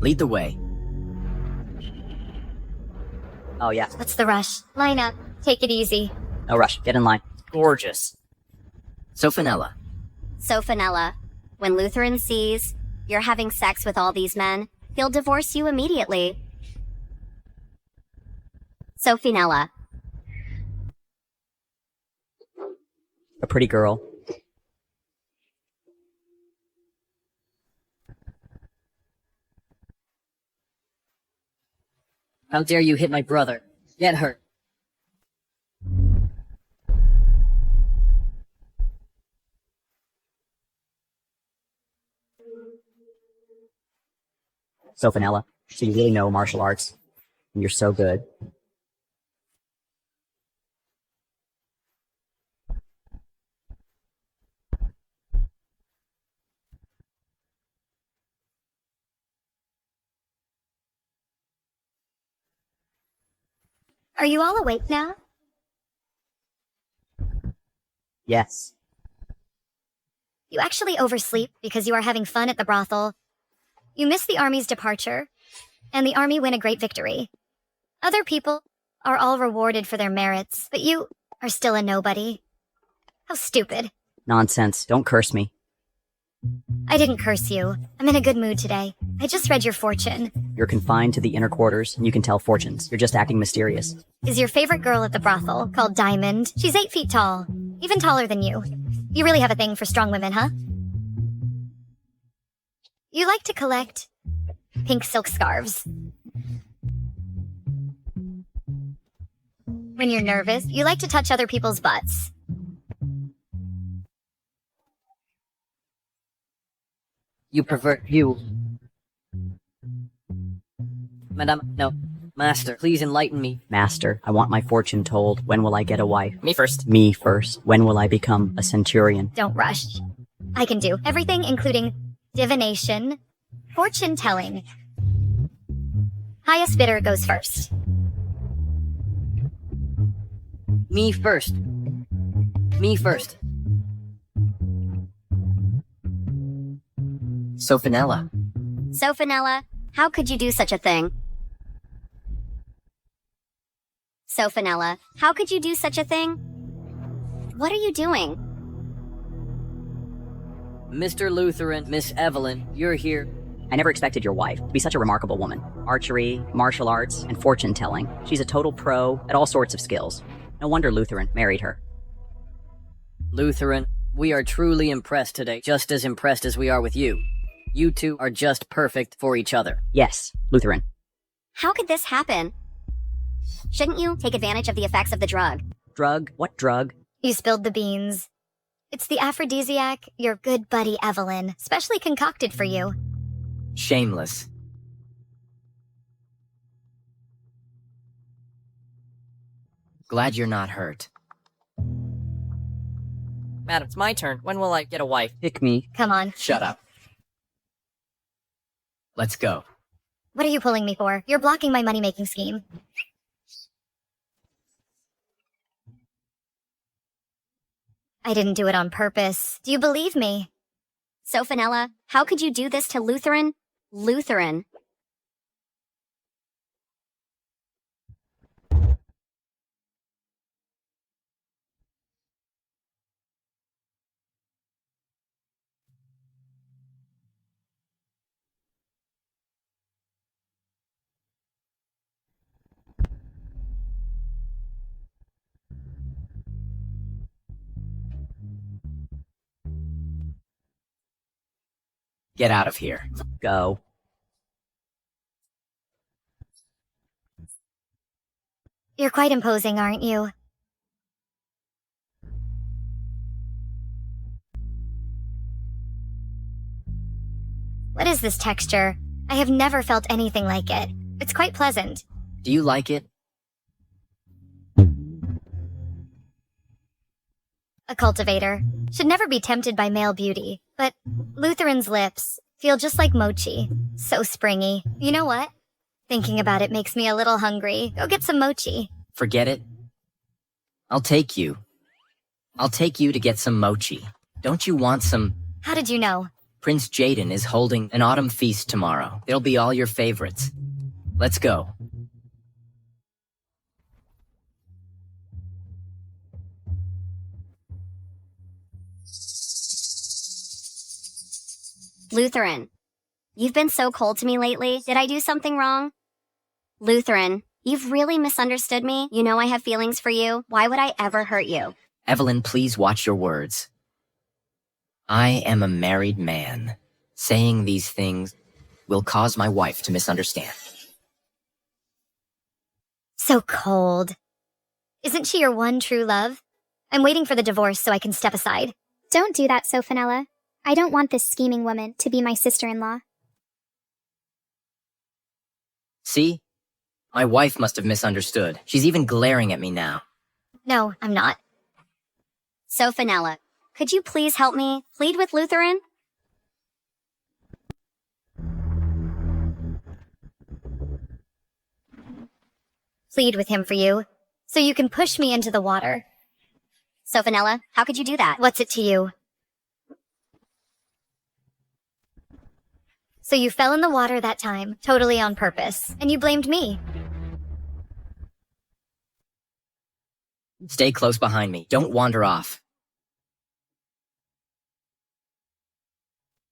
Lead the way.
Oh, yeah.
What's the rush? Line up. Take it easy.
No rush. Get in line.
Gorgeous.
Sophanella.
Sophanella, when Lutheran sees you're having sex with all these men, he'll divorce you immediately. Sophanella.
A pretty girl.
How dare you hit my brother? Get her.
Sophanella, so you really know martial arts. And you're so good.
Are you all awake now?
Yes.
You actually oversleep because you are having fun at the brothel. You miss the army's departure, and the army win a great victory. Other people are all rewarded for their merits, but you are still a nobody. How stupid.
Nonsense. Don't curse me.
I didn't curse you. I'm in a good mood today. I just read your fortune.
You're confined to the inner quarters, and you can tell fortunes. You're just acting mysterious.
Is your favorite girl at the brothel, called Diamond. She's 8 feet tall. Even taller than you. You really have a thing for strong women, huh? You like to collect pink silk scarves. When you're nervous, you like to touch other people's butts.
You pervert. You. Madame, no. Master, please enlighten me.
Master, I want my fortune told. When will I get a wife?
Me first.
Me first. When will I become a centurion?
Don't rush. I can do everything, including divination, fortune telling. Highest bidder goes first.
Me first. Me first.
Sophinella.
Sophinella, how could you do such a thing? Sophinella, how could you do such a thing? What are you doing?
Mr. Lutheran, Miss Evelyn, you're here.
I never expected your wife to be such a remarkable woman. Archery, martial arts, and fortune telling. She's a total pro at all sorts of skills. No wonder Lutheran married her.
Lutheran, we are truly impressed today, just as impressed as we are with you. You two are just perfect for each other.
Yes, Lutheran.
How could this happen? Shouldn't you take advantage of the effects of the drug?
Drug? What drug?
You spilled the beans. It's the aphrodisiac your good buddy Evelyn specially concocted for you.
Shameless. Glad you're not hurt.
Madam, it's my turn. When will I get a wife?
Pick me.
Come on.
Shut up. Let's go.
What are you pulling me for? You're blocking my money-making scheme. I didn't do it on purpose. Do you believe me?
Sophinella, how could you do this to Lutheran? Lutheran.
Get out of here.
Go.
You're quite imposing, aren't you? What is this texture? I have never felt anything like it. It's quite pleasant.
Do you like it?
A cultivator. Should never be tempted by male beauty. But Lutheran's lips feel just like mochi. So springy. You know what? Thinking about it makes me a little hungry. Go get some mochi.
Forget it. I'll take you. I'll take you to get some mochi. Don't you want some?
How did you know?
Prince Jaden is holding an autumn feast tomorrow. It'll be all your favorites. Let's go.
Lutheran, you've been so cold to me lately. Did I do something wrong? Lutheran, you've really misunderstood me. You know I have feelings for you. Why would I ever hurt you?
Evelyn, please watch your words. I am a married man. Saying these things will cause my wife to misunderstand.
So cold. Isn't she your one true love? I'm waiting for the divorce so I can step aside.
Don't do that, Sophinella. I don't want this scheming woman to be my sister-in-law.
See? My wife must have misunderstood. She's even glaring at me now.
No, I'm not.
Sophinella, could you please help me plead with Lutheran?
Plead with him for you, so you can push me into the water.
Sophinella, how could you do that?
What's it to you? So you fell in the water that time, totally on purpose, and you blamed me.
Stay close behind me. Don't wander off.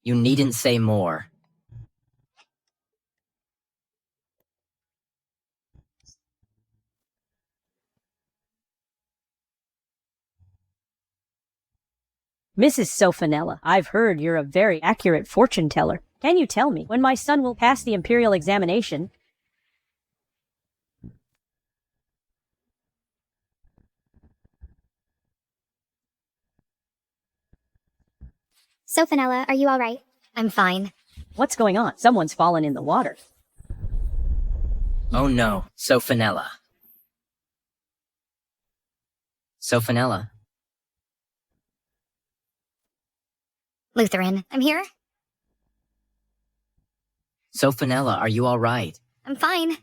You needn't say more.
Mrs. Sofanella, I've heard you're a very accurate fortune teller. Can you tell me when my son will pass the imperial examination?
Sofanella, are you all right?
I'm fine.
What's going on? Someone's fallen in the water.
Oh no, Sofanella. Sofanella.
Lutheran, I'm here.
Sofanella, are you all right?
I'm fine.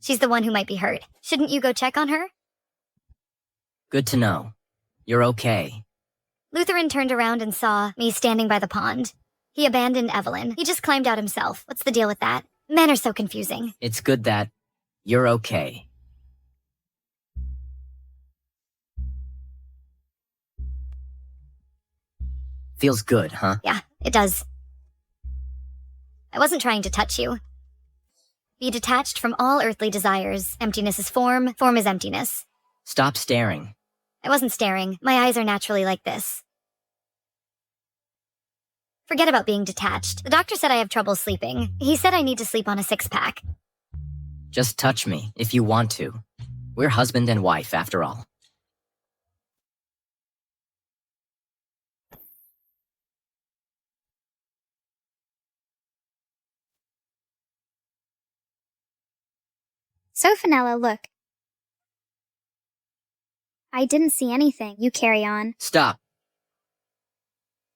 She's the one who might be hurt. Shouldn't you go check on her?
Good to know. You're okay.
Lutheran turned around and saw me standing by the pond. He abandoned Evelyn. He just climbed out himself. What's the deal with that? Men are so confusing.
It's good that you're okay. Feels good, huh?
Yeah, it does. I wasn't trying to touch you. Be detached from all earthly desires. Emptiness is form, form is emptiness.
Stop staring.
I wasn't staring. My eyes are naturally like this. Forget about being detached. The doctor said I have trouble sleeping. He said I need to sleep on a 6-pack.
Just touch me, if you want to. We're husband and wife, after all.
Sofanella, look. I didn't see anything. You carry on.
Stop.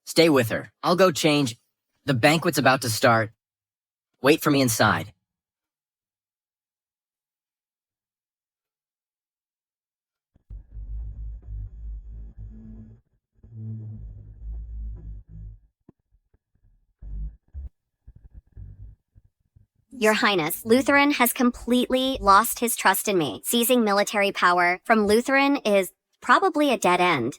Stay with her. I'll go change. The banquet's about to start. Wait for me inside.
Your Highness, Lutheran has completely lost his trust in me. Seizing military power from Lutheran is probably a dead end.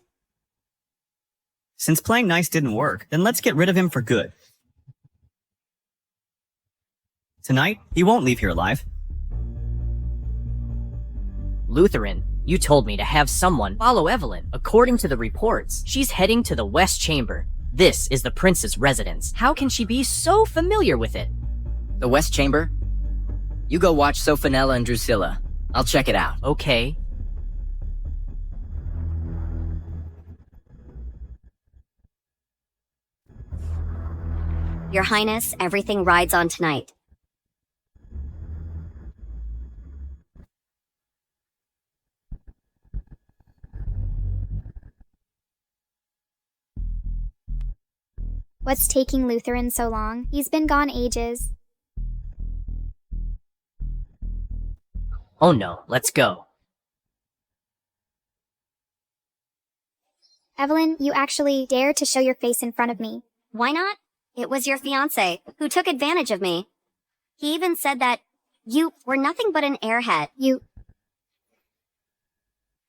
Since playing nice didn't work, then let's get rid of him for good. Tonight, he won't leave here alive.
Lutheran, you told me to have someone follow Evelyn. According to the reports, she's heading to the West Chamber. This is the prince's residence. How can she be so familiar with it?
The West Chamber? You go watch Sofanella and Drusilla. I'll check it out.
Okay.
Your Highness, everything rides on tonight.
What's taking Lutheran so long? He's been gone ages.
Oh no, let's go.
Evelyn, you actually dare to show your face in front of me.
Why not? It was your fiancé who took advantage of me. He even said that you were nothing but an airhead.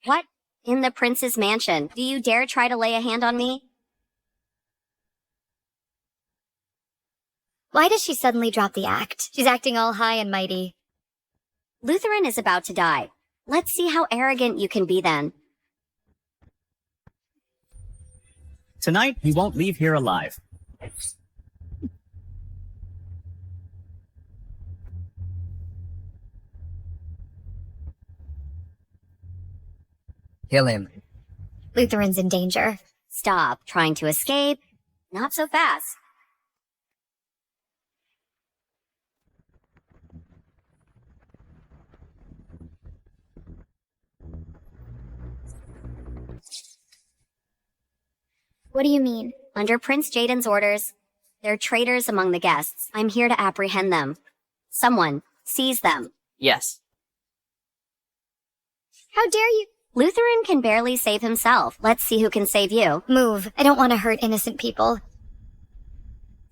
What? In the prince's mansion. Do you dare try to lay a hand on me?
Why does she suddenly drop the act? She's acting all high and mighty.
Lutheran is about to die. Let's see how arrogant you can be then.
Tonight, he won't leave here alive.
Kill him.
Lutheran's in danger.
Stop trying to escape. Not so fast.
What do you mean?
Under Prince Jaden's orders, they're traitors among the guests. I'm here to apprehend them. Someone, seize them.
Yes.
How dare you?
Lutheran can barely save himself. Let's see who can save you.
Move. I don't want to hurt innocent people.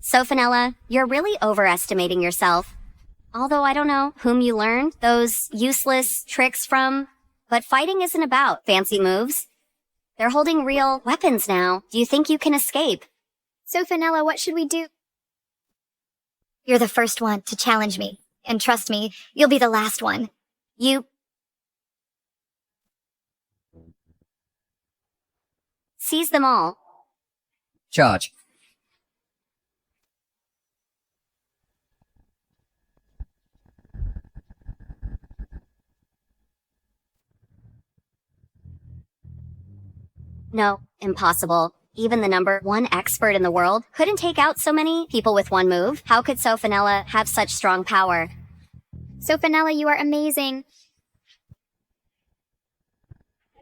Sofanella, you're really overestimating yourself. Although I don't know whom you learned those useless tricks from, but fighting isn't about fancy moves. They're holding real weapons now. Do you think you can escape?
Sophanella, what should we do?
You're the first one to challenge me. And trust me, you'll be the last one.
You... Seize them all.
Charge.
No, impossible. Even the #1 expert in the world couldn't take out so many people with one move. How could Sophanella have such strong power?
Sophanella, you are amazing.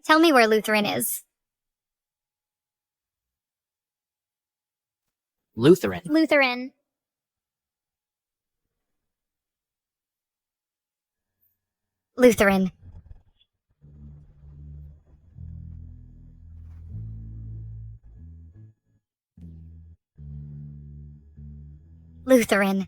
Tell me where Lutheran is.
Lutheran.
Lutheran.
Lutheran. Lutheran.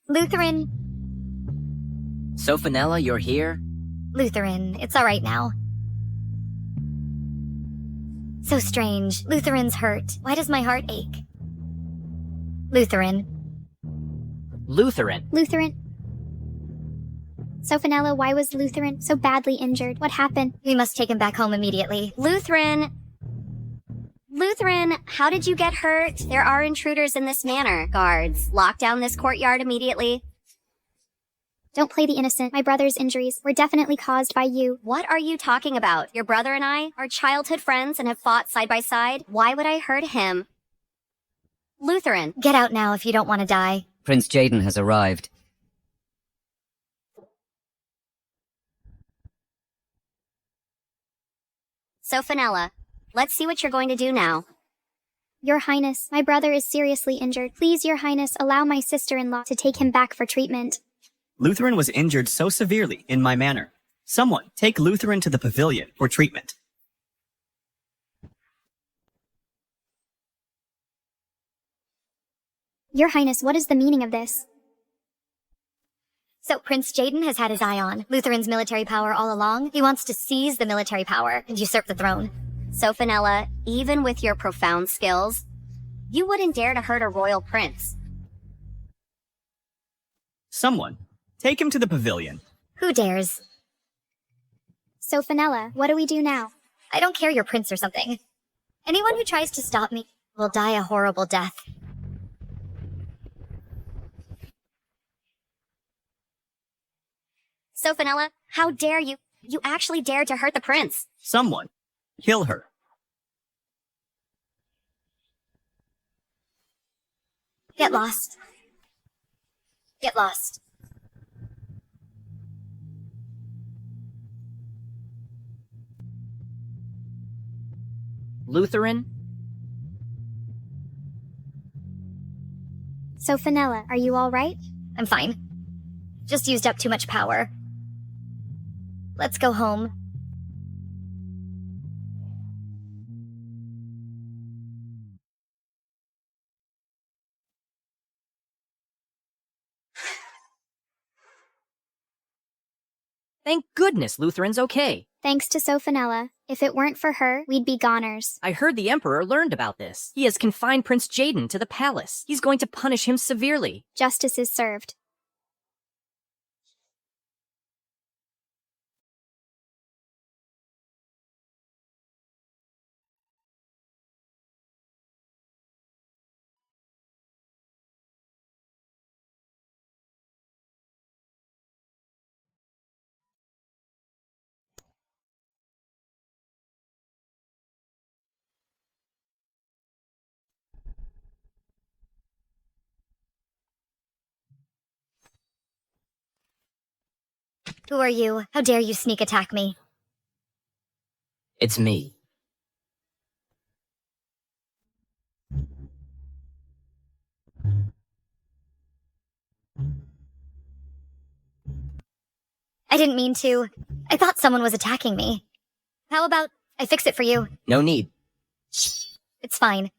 Lutheran.
Sophanella, you're here?
Lutheran, it's alright now. So strange. Lutheran's hurt. Why does my heart ache? Lutheran.
Lutheran.
Lutheran. Sophanella, why was Lutheran so badly injured? What happened?
We must take him back home immediately.
Lutheran, how did you get hurt? There are intruders in this manor. Guards, lock down this courtyard immediately.
Don't play the innocent. My brother's injuries were definitely caused by you.
What are you talking about? Your brother and I are childhood friends and have fought side by side. Why would I hurt him? Lutheran.
Get out now if you don't want to die.
Prince Jaden has arrived.
Sophanella, let's see what you're going to do now.
Your Highness, my brother is seriously injured. Please, Your Highness, allow my sister-in-law to take him back for treatment.
Lutheran was injured so severely in my manor. Someone, take Lutheran to the pavilion for treatment.
Your Highness, what is the meaning of this?
So Prince Jaden has had his eye on Lutheran's military power all along. He wants to seize the military power and usurp the throne.
Sophanella, even with your profound skills, you wouldn't dare to hurt a royal prince.
Someone, take him to the pavilion.
Who dares?
Sophanella, what do we do now?
I don't care you're prince or something. Anyone who tries to stop me will die a horrible death.
Sophanella, how dare you? You actually dared to hurt the prince.
Someone, kill her.
Get lost. Get lost.
Lutheran.
Sophanella, are you all right?
I'm fine. Just used up too much power. Let's go home.
Thank goodness Lutheran's okay.
Thanks to Sophanella. If it weren't for her, we'd be goners.
I heard the Emperor learned about this. He has confined Prince Jaden to the palace. He's going to punish him severely.
Justice is served.
Who are you? How dare you sneak attack me?
It's me.
I didn't mean to. I thought someone was attacking me. How about I fix it for you?
No need.
It's fine.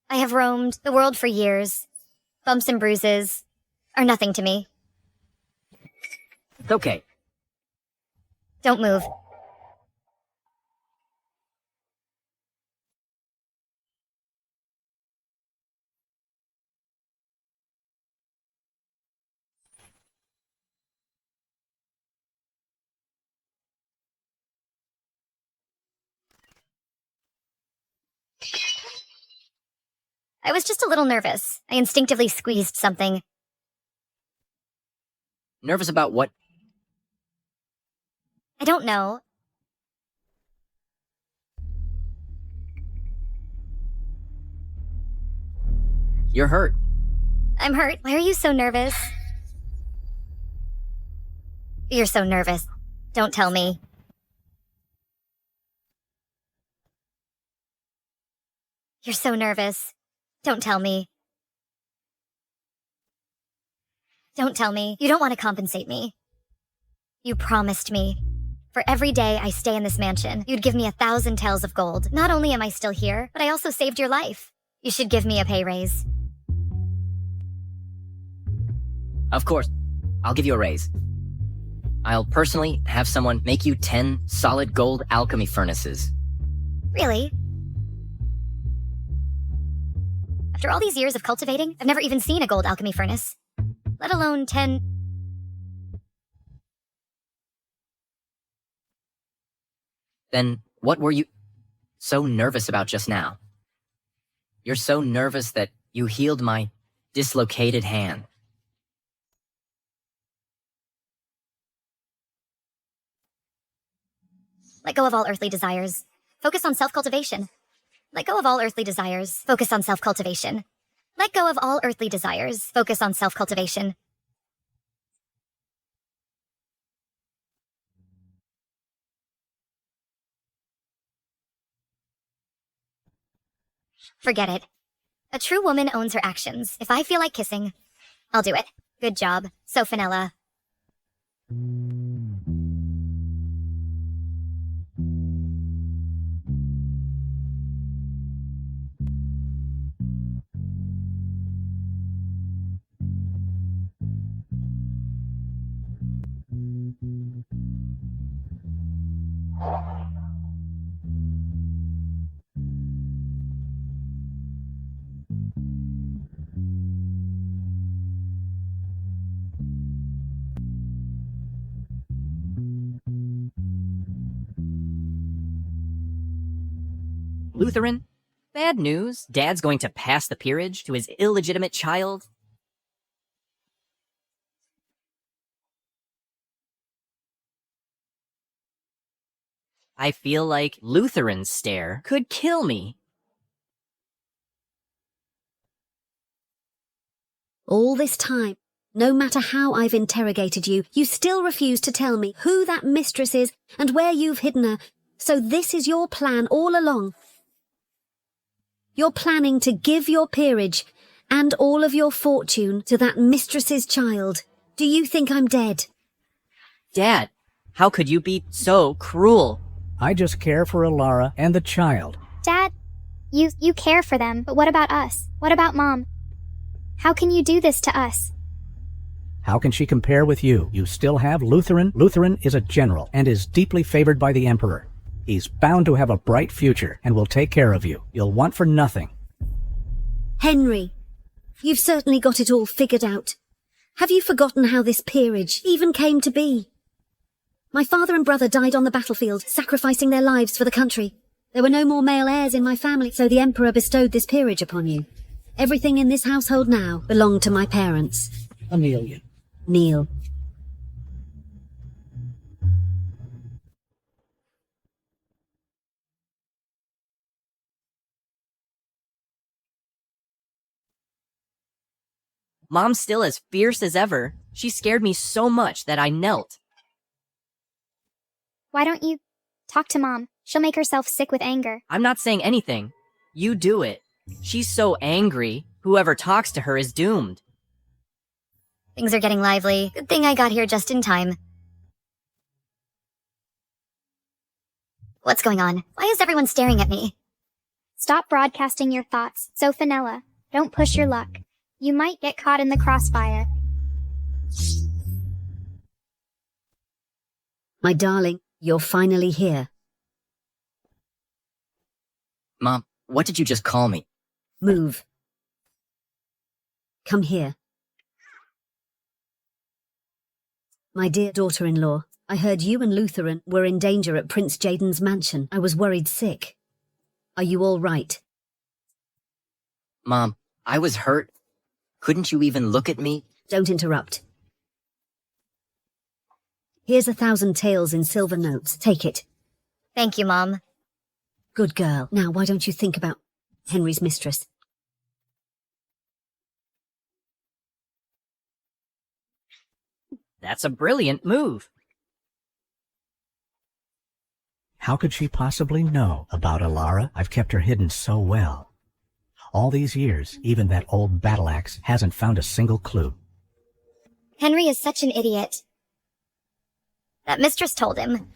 I have roamed the world for years. Bumps and bruises are nothing to me.
It's okay.
Don't move. I was just a little nervous. I instinctively squeezed something.
Nervous about what?
I don't know.
You're hurt.
I'm hurt. Why are you so nervous? You're so nervous. Don't tell me. You're so nervous. Don't tell me. Don't tell me. You don't want to compensate me. You promised me. For every day I stay in this mansion, you'd give me 1,000 taels of gold. Not only am I still here, but I also saved your life. You should give me a pay raise.
Of course. I'll give you a raise. I'll personally have someone make you 10 solid gold alchemy furnaces.
Really? After all these years of cultivating, I've never even seen a gold alchemy furnace. Let alone 10...
Then what were you so nervous about just now? You're so nervous that you healed my dislocated hand.
Let go of all earthly desires. Focus on self-cultivation. Let go of all earthly desires. Focus on self-cultivation. Let go of all earthly desires. Focus on self-cultivation. Forget it. A true woman owns her actions. If I feel like kissing, I'll do it. Good job, Sophanella.
Lutheran? Bad news. Dad's going to pass the peerage to his illegitimate child. I feel like Lutheran's stare could kill me.
All this time, no matter how I've interrogated you, you still refuse to tell me who that mistress is and where you've hidden her. So this is your plan all along. You're planning to give your peerage and all of your fortune to that mistress's child. Do you think I'm dead?
Dad, how could you be so cruel?
I just care for Alara and the child.
Dad, you care for them, but what about us? What about Mom? How can you do this to us?
How can she compare with you? You still have Lutheran. Lutheran is a general and is deeply favored by the Emperor. He's bound to have a bright future and will take care of you. You'll want for nothing.
Henry, you've certainly got it all figured out. Have you forgotten how this peerage even came to be? My father and brother died on the battlefield, sacrificing their lives for the country. There were no more male heirs in my family, so the Emperor bestowed this peerage upon you. Everything in this household now belonged to my parents.
Amelia.
Neil.
Mom's still as fierce as ever. She scared me so much that I knelt.
Why don't you talk to Mom? She'll make herself sick with anger.
I'm not saying anything. You do it. She's so angry, whoever talks to her is doomed.
Things are getting lively. Good thing I got here just in time. What's going on? Why is everyone staring at me?
Stop broadcasting your thoughts. Sophanella, don't push your luck. You might get caught in the crossfire.
My darling, you're finally here.
Mom, what did you just call me?
Move. Come here. My dear daughter-in-law, I heard you and Lutheran were in danger at Prince Jaden's mansion. I was worried sick. Are you all right?
Mom, I was hurt. Couldn't you even look at me?
Don't interrupt. Here's 1,000 taels in silver notes. Take it.
Thank you, Mom.
Good girl. Now, why don't you think about Henry's mistress?
That's a brilliant move.
How could she possibly know about Alara? I've kept her hidden so well. All these years, even that old battle axe hasn't found a single clue.
Henry is such an idiot. That mistress told him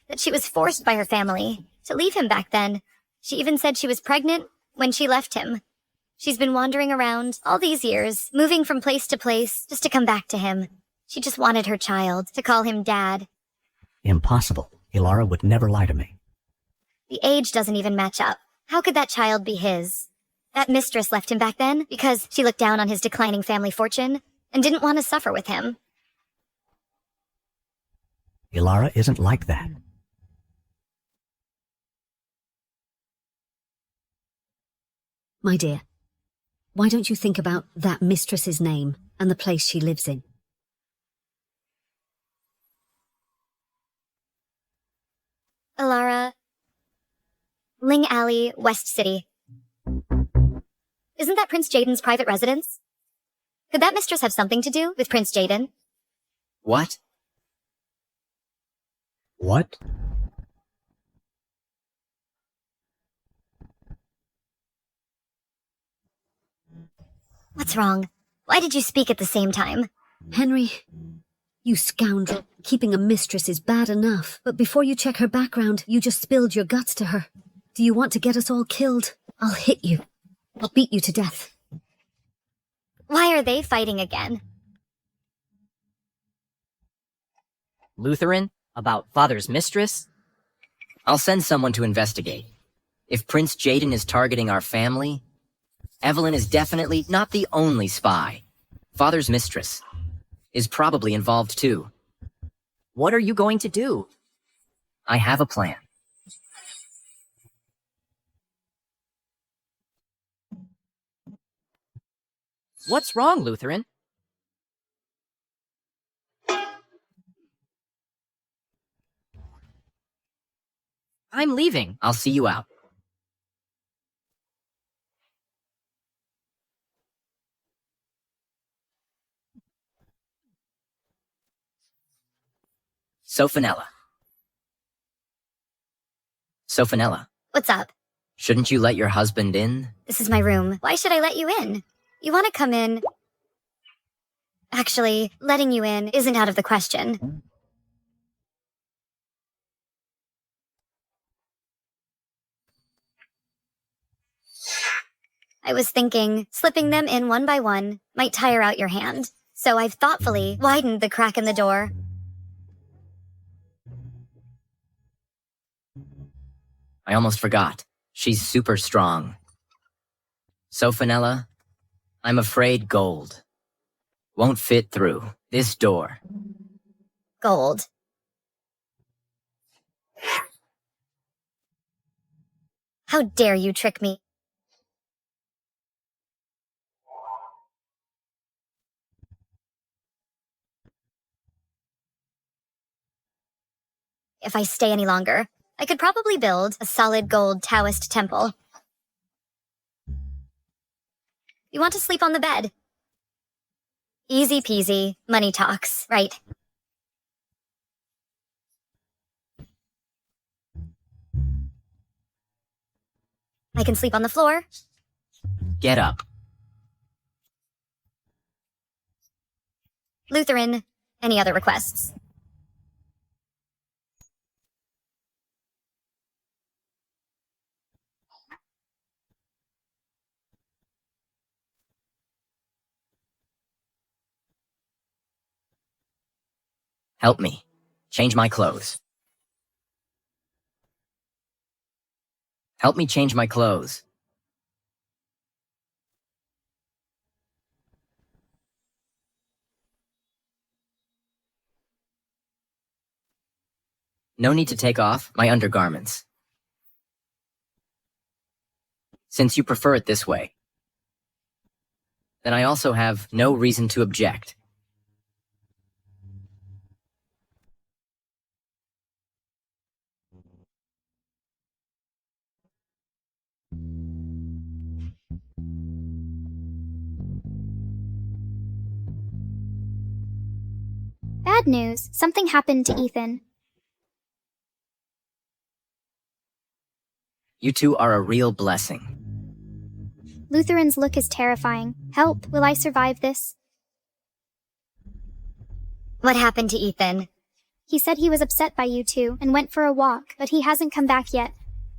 that she was forced by her family to leave him back then. She even said she was pregnant when she left him. She's been wandering around all these years, moving from place to place just to come back to him. She just wanted her child to call him Dad.
Impossible. Ilara would never lie to me.
The age doesn't even match up. How could that child be his? That mistress left him back then because she looked down on his declining family fortune and didn't want to suffer with him.
Ilara isn't like that.
My dear, why don't you think about that mistress's name and the place she lives in?
Alara. Ling Alley, West City. Isn't that Prince Jaden's private residence? Could that mistress have something to do with Prince Jaden?
What?
What?
What's wrong? Why did you speak at the same time?
Henry, you scoundrel. Keeping a mistress is bad enough, but before you check her background, you just spilled your guts to her. Do you want to get us all killed? I'll hit you. I'll beat you to death.
Why are they fighting again?
Lutheran? About father's mistress?
I'll send someone to investigate. If Prince Jaden is targeting our family, Evelyn is definitely not the only spy. Father's mistress is probably involved too.
What are you going to do?
I have a plan.
What's wrong, Lutheran? I'm leaving.
I'll see you out. Sophonella. Sophonella.
What's up?
Shouldn't you let your husband in?
This is my room. Why should I let you in? You want to come in? Actually, letting you in isn't out of the question. I was thinking, slipping them in one by one might tire out your hand. So I've thoughtfully widened the crack in the door.
I almost forgot. She's super strong. Sophonella, I'm afraid gold won't fit through this door.
Gold. How dare you trick me? If I stay any longer, I could probably build a solid gold Taoist temple. You want to sleep on the bed? Easy peasy, money talks, right? I can sleep on the floor.
Get up.
Lutheran, any other requests?
Help me. Change my clothes. Help me change my clothes. No need to take off my undergarments. Since you prefer it this way, then I also have no reason to object.
Bad news. Something happened to Ethan.
You two are a real blessing.
Lutheran's look is terrifying. Help, will I survive this?
What happened to Ethan?
He said he was upset by you two and went for a walk, but he hasn't come back yet.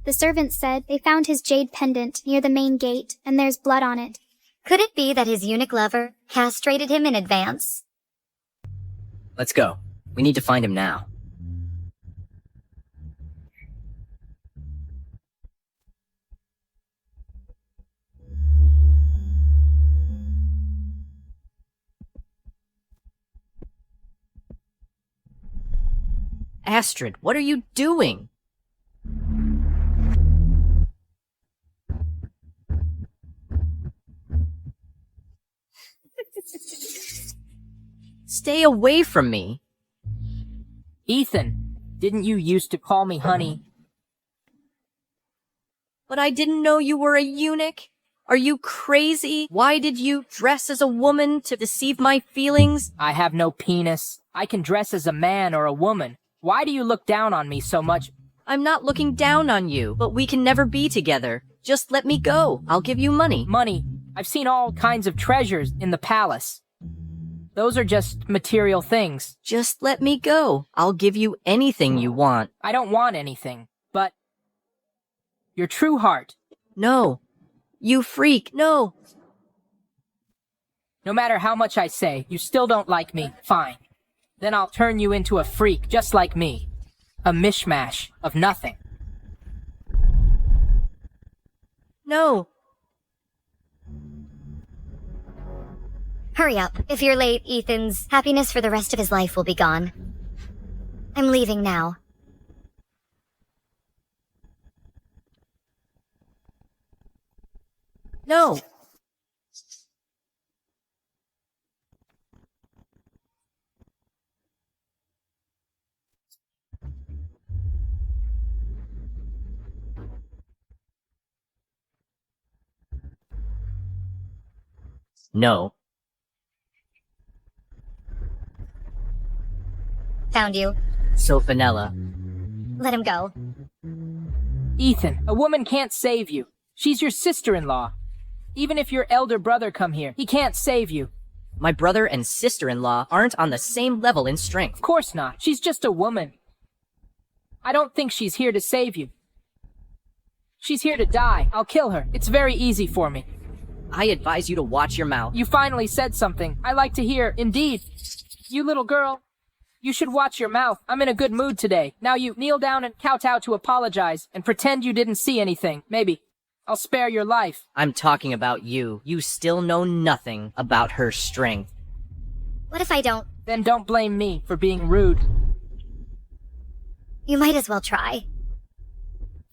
The servants said they found his jade pendant near the main gate, and there's blood on it.
Could it be that his eunuch lover castrated him in advance?
Let's go. We need to find him now.
Astrid, what are you doing? Stay away from me.
Ethan, didn't you used to call me honey?
But I didn't know you were a eunuch. Are you crazy? Why did you dress as a woman to deceive my feelings?
I have no penis. I can dress as a man or a woman. Why do you look down on me so much?
I'm not looking down on you, but we can never be together. Just let me go. I'll give you money.
Money? I've seen all kinds of treasures in the palace. Those are just material things.
Just let me go. I'll give you anything you want.
I don't want anything, but your true heart.
No. You freak. No.
No matter how much I say, you still don't like me. Fine. Then I'll turn you into a freak just like me. A mishmash of nothing.
No.
Hurry up. If you're late, Ethan's happiness for the rest of his life will be gone. I'm leaving now.
No. No.
Found you.
So, Vanilla.
Let him go.
Ethan, a woman can't save you. She's your sister-in-law. Even if your elder brother come here, he can't save you.
My brother and sister-in-law aren't on the same level in strength.
Of course not. She's just a woman. I don't think she's here to save you. She's here to die. I'll kill her. It's very easy for me.
I advise you to watch your mouth.
You finally said something I like to hear. Indeed. You little girl. You should watch your mouth. I'm in a good mood today. Now you kneel down and kowtow to apologize and pretend you didn't see anything. Maybe. I'll spare your life.
I'm talking about you. You still know nothing about her strength.
What if I don't?
Then don't blame me for being rude.
You might as well try.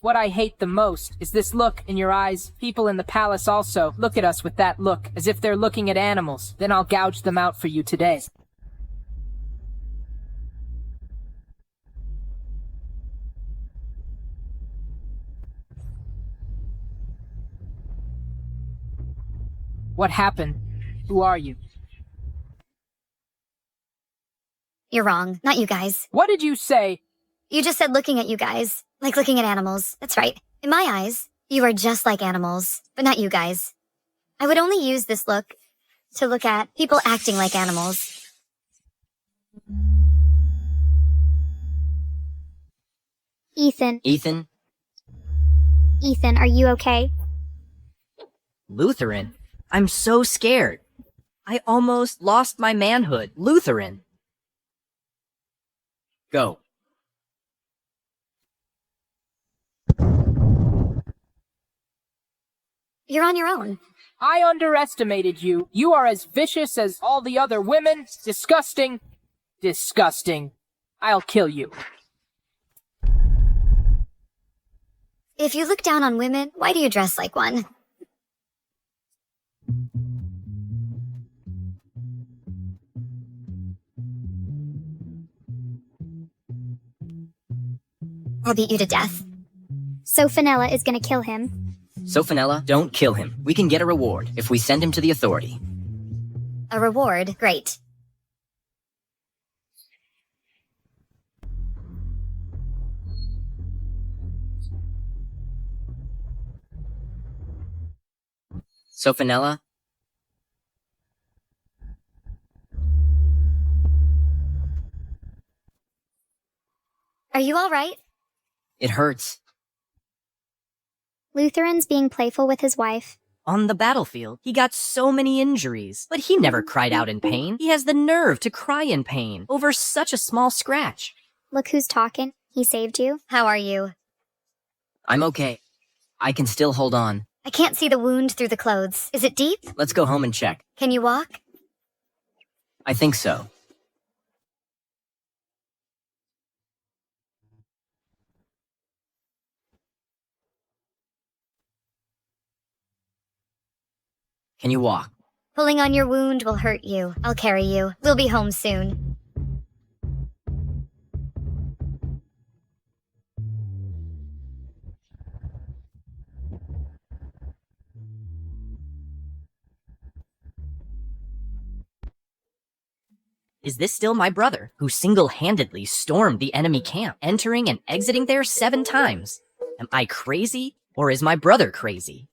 What I hate the most is this look in your eyes. People in the palace also look at us with that look, as if they're looking at animals. Then I'll gouge them out for you today. What happened? Who are you?
You're wrong. Not you guys.
What did you say?
You just said looking at you guys. Like looking at animals. That's right. In my eyes, you are just like animals. But not you guys. I would only use this look to look at people acting like animals.
Ethan.
Ethan?
Ethan, are you okay?
Lutheran? I'm so scared. I almost lost my manhood. Lutheran.
Go.
You're on your own.
I underestimated you. You are as vicious as all the other women. Disgusting. Disgusting. I'll kill you.
If you look down on women, why do you dress like one? I'll beat you to death.
So Fenella is gonna kill him.
So, Fenella, don't kill him. We can get a reward if we send him to the authority.
A reward? Great.
So, Fenella?
Are you alright?
It hurts.
Lutheran's being playful with his wife.
On the battlefield, he got so many injuries, but he never cried out in pain. He has the nerve to cry in pain over such a small scratch.
Look who's talking. He saved you.
How are you?
I'm okay. I can still hold on.
I can't see the wound through the clothes. Is it deep?
Let's go home and check.
Can you walk?
I think so. Can you walk?
Pulling on your wound will hurt you. I'll carry you. We'll be home soon.
Is this still my brother, who single-handedly stormed the enemy camp, entering and exiting there 7 times? Am I crazy, or is my brother crazy?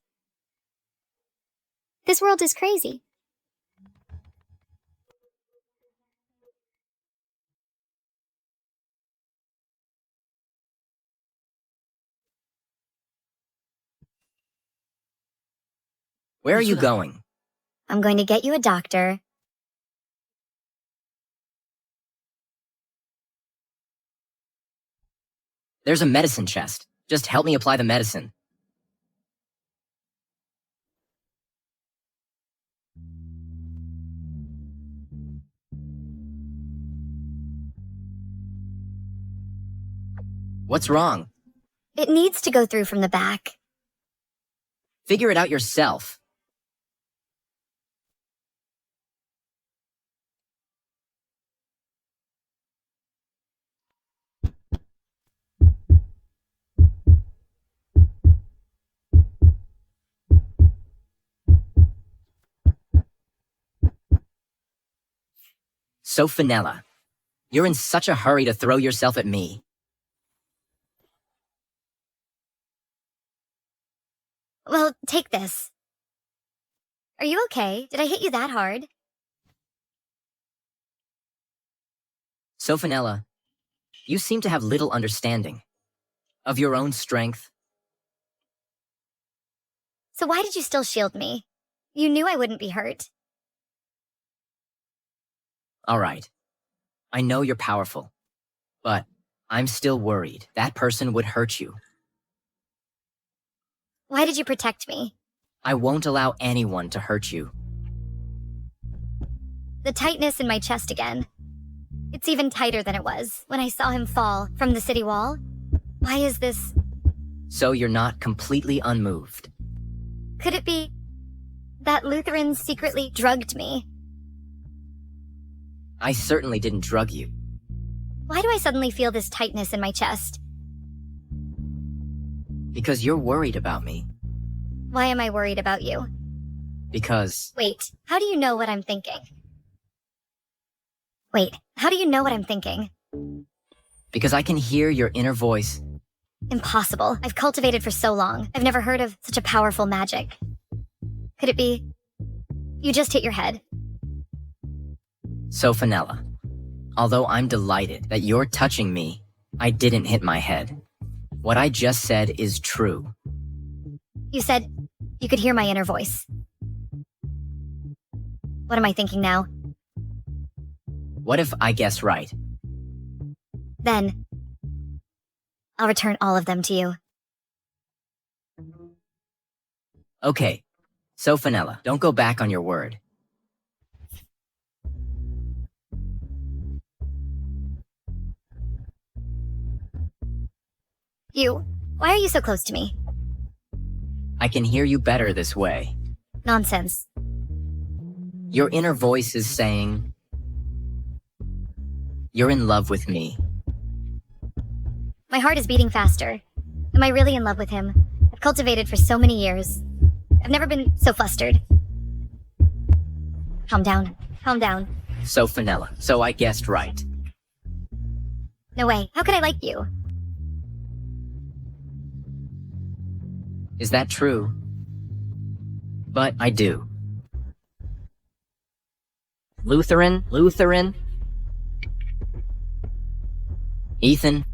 This world is crazy.
Where are you going?
I'm going to get you a doctor.
There's a medicine chest. Just help me apply the medicine. What's wrong?
It needs to go through from the back.
Figure it out yourself. So, Fenella, you're in such a hurry to throw yourself at me.
Well, take this. Are you okay? Did I hit you that hard?
So, Fenella, you seem to have little understanding of your own strength.
So why did you still shield me? You knew I wouldn't be hurt.
All right. I know you're powerful, but I'm still worried that person would hurt you.
Why did you protect me?
I won't allow anyone to hurt you.
The tightness in my chest again. It's even tighter than it was when I saw him fall from the city wall. Why is this?
So you're not completely unmoved.
Could it be that Lutheran secretly drugged me?
I certainly didn't drug you.
Why do I suddenly feel this tightness in my chest?
Because you're worried about me.
Why am I worried about you?
Because...
Wait, how do you know what I'm thinking? Wait, how do you know what I'm thinking?
Because I can hear your inner voice.
Impossible. I've cultivated for so long. I've never heard of such a powerful magic. Could it be... you just hit your head?
So, Fenella, although I'm delighted that you're touching me, I didn't hit my head. What I just said is true.
You said you could hear my inner voice. What am I thinking now?
What if I guess right?
Then, I'll return all of them to you.
Okay. So, Fenella, don't go back on your word.
Why are you so close to me?
I can hear you better this way.
Nonsense.
Your inner voice is saying, you're in love with me.
My heart is beating faster. Am I really in love with him? I've cultivated for so many years. I've never been so flustered. Calm down. Calm down.
So, Fenella, so I guessed right.
No way. How could I like you?
Is that true? But I do.
Lutheran?
Ethan,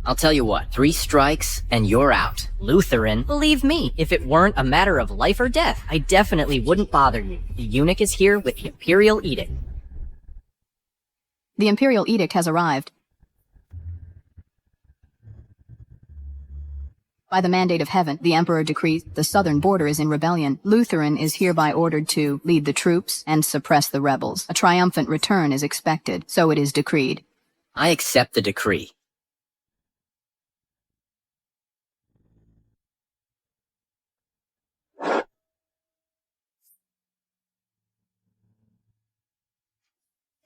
I'll tell you what, 3 strikes and you're out.
Lutheran? Believe me, if it weren't a matter of life or death, I definitely wouldn't bother you. The eunuch is here with the Imperial Edict.
The Imperial Edict has arrived. By the mandate of heaven, the Emperor decrees the southern border is in rebellion. Lutheran is hereby ordered to lead the troops and suppress the rebels. A triumphant return is expected, so it is decreed.
I accept the decree.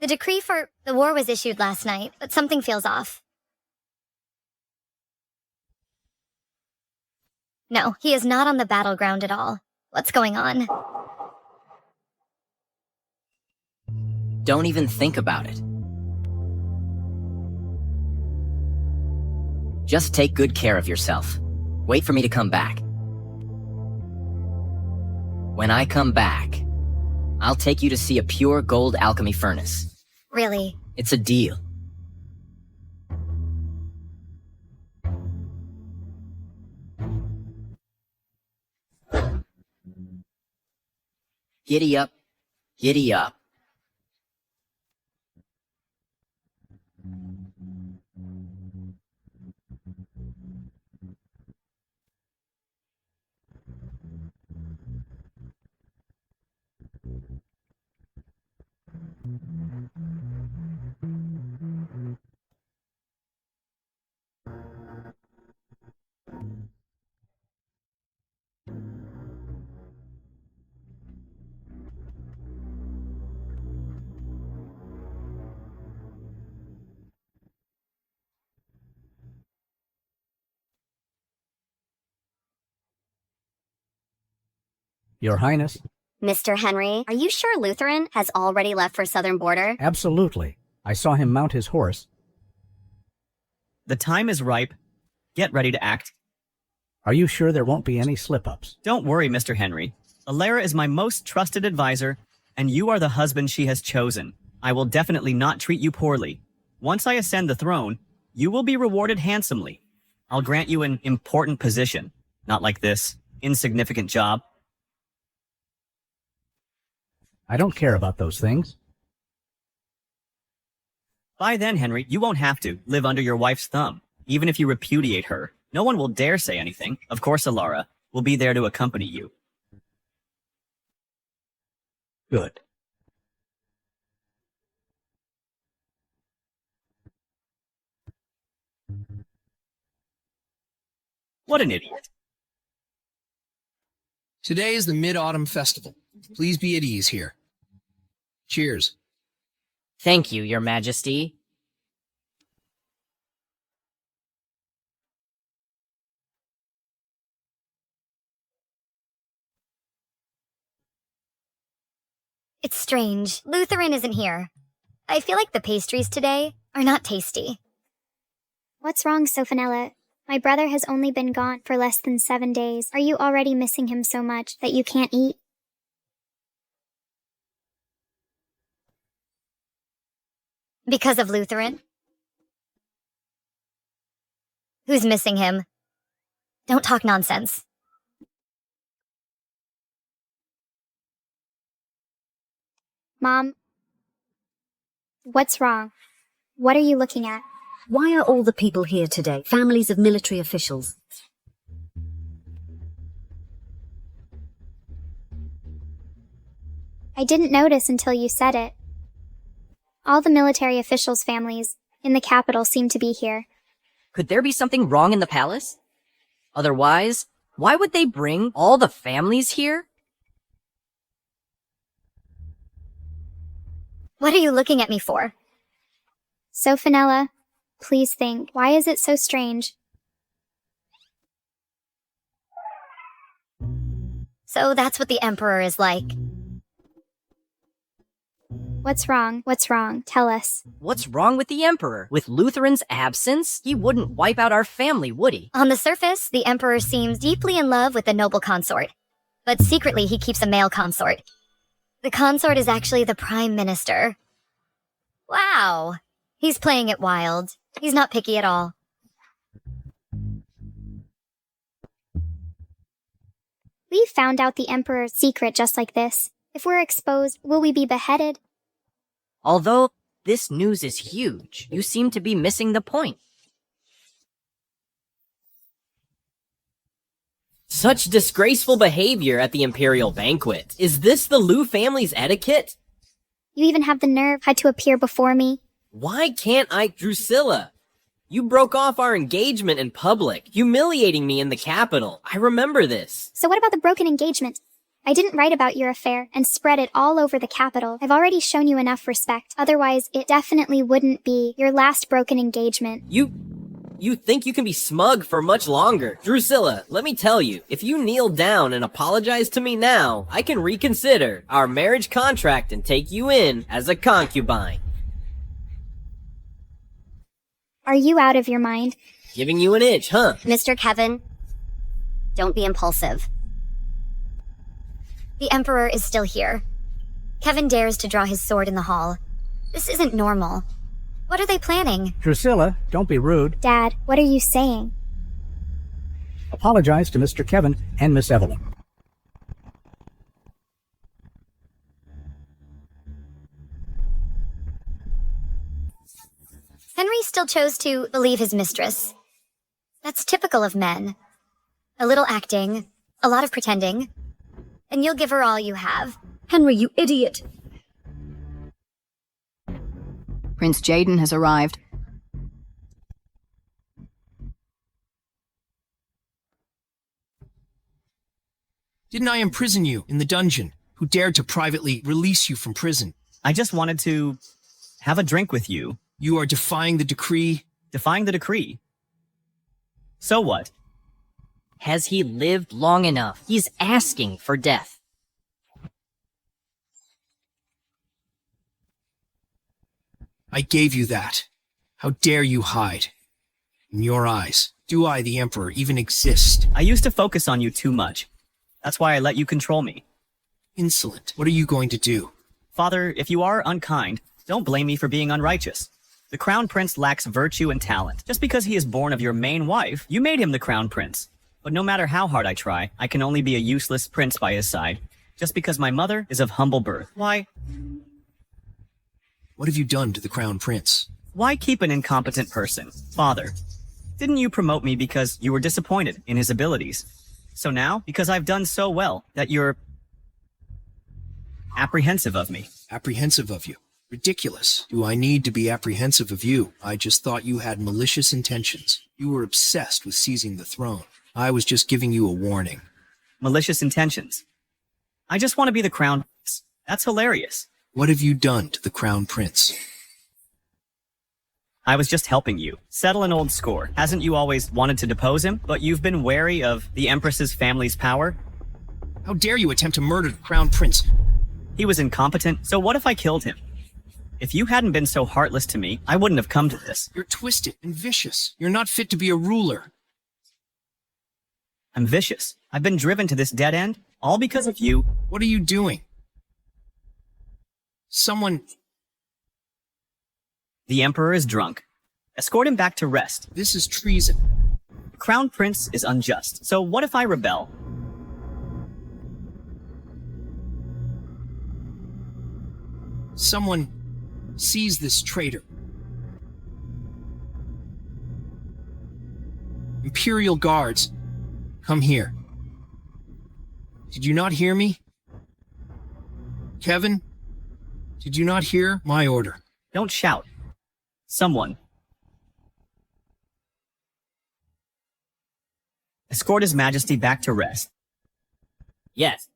The decree for the war was issued last night, but something feels off. No, he is not on the battleground at all. What's going on?
Don't even think about it. Just take good care of yourself. Wait for me to come back. When I come back, I'll take you to see a pure gold alchemy furnace.
Really?
It's a deal. Giddy up. Giddy up.
Your Highness?
Mr. Henry, are you sure Lutheran has already left for southern border?
Absolutely. I saw him mount his horse.
The time is ripe. Get ready to act.
Are you sure there won't be any slip-ups?
Don't worry, Mr. Henry. Alara is my most trusted advisor, and you are the husband she has chosen. I will definitely not treat you poorly. Once I ascend the throne, you will be rewarded handsomely. I'll grant you an important position, not like this insignificant job.
I don't care about those things.
By then, Henry, you won't have to live under your wife's thumb. Even if you repudiate her, no one will dare say anything. Of course, Alara will be there to accompany you.
Good.
What an idiot.
Today is the Mid-Autumn Festival. Please be at ease here. Cheers.
Thank you, Your Majesty.
It's strange. Lutheran isn't here. I feel like the pastries today are not tasty.
What's wrong, Sophanella? My brother has only been gone for less than 7 days. Are you already missing him so much that you can't eat?
Because of Lutheran? Who's missing him? Don't talk nonsense.
Mom? What's wrong? What are you looking at?
Why are all the people here today families of military officials?
I didn't notice until you said it. All the military officials' families in the capital seem to be here.
Could there be something wrong in the palace? Otherwise, why would they bring all the families here?
What are you looking at me for?
Sophanella, please think, why is it so strange?
So that's what the Emperor is like.
What's wrong? What's wrong? Tell us.
What's wrong with the Emperor? With Lutheran's absence, he wouldn't wipe out our family, would he?
On the surface, the Emperor seems deeply in love with the noble consort. But secretly, he keeps a male consort. The consort is actually the Prime Minister. Wow. He's playing it wild. He's not picky at all.
We found out the Emperor's secret just like this. If we're exposed, will we be beheaded?
Although this news is huge, you seem to be missing the point.
Such disgraceful behavior at the imperial banquet. Is this the Lu family's etiquette?
You even have the nerve had to appear before me.
Why can't I, Drusilla? You broke off our engagement in public, humiliating me in the capital. I remember this.
So what about the broken engagement? I didn't write about your affair and spread it all over the capital. I've already shown you enough respect. Otherwise, it definitely wouldn't be your last broken engagement.
You think you can be smug for much longer. Drusilla, let me tell you, if you kneel down and apologize to me now, I can reconsider our marriage contract and take you in as a concubine.
Are you out of your mind?
Giving you an inch, huh?
Mr. Kevin, don't be impulsive.
The Emperor is still here. Kevin dares to draw his sword in the hall. This isn't normal. What are they planning?
Drusilla, don't be rude.
Dad, what are you saying?
Apologize to Mr. Kevin and Miss Evelyn.
Henry still chose to believe his mistress. That's typical of men. A little acting, a lot of pretending, and you'll give her all you have.
Henry, you idiot!
Prince Jaden has arrived.
Didn't I imprison you in the dungeon? Who dared to privately release you from prison?
I just wanted to have a drink with you.
You are defying the decree?
Defying the decree? So what?
Has he lived long enough? He's asking for death.
I gave you that. How dare you hide? In your eyes, do I, the Emperor, even exist?
I used to focus on you too much. That's why I let you control me.
Insolent. What are you going to do?
Father, if you are unkind, don't blame me for being unrighteous. The Crown Prince lacks virtue and talent. Just because he is born of your main wife, you made him the Crown Prince. But no matter how hard I try, I can only be a useless prince by his side. Just because my mother is of humble birth. Why?
What have you done to the Crown Prince?
Why keep an incompetent person? Father, didn't you promote me because you were disappointed in his abilities? So now, because I've done so well, that you're apprehensive of me.
Apprehensive of you? Ridiculous. Do I need to be apprehensive of you? I just thought you had malicious intentions. You were obsessed with seizing the throne. I was just giving you a warning.
Malicious intentions? I just want to be the Crown Prince. That's hilarious.
What have you done to the Crown Prince?
I was just helping you. Settle an old score. Hasn't you always wanted to depose him? But you've been wary of the Empress's family's power?
How dare you attempt to murder the Crown Prince?
He was incompetent, so what if I killed him? If you hadn't been so heartless to me, I wouldn't have come to this.
You're twisted and vicious. You're not fit to be a ruler.
I'm vicious. I've been driven to this dead end, all because of you.
What are you doing? Someone...
The Emperor is drunk. Escort him back to rest.
This is treason.
The Crown Prince is unjust, so what if I rebel?
Someone seize this traitor. Imperial guards. Come here. Did you not hear me? Kevin, did you not hear my order?
Don't shout. Someone. Escort His Majesty back to rest.
Yes.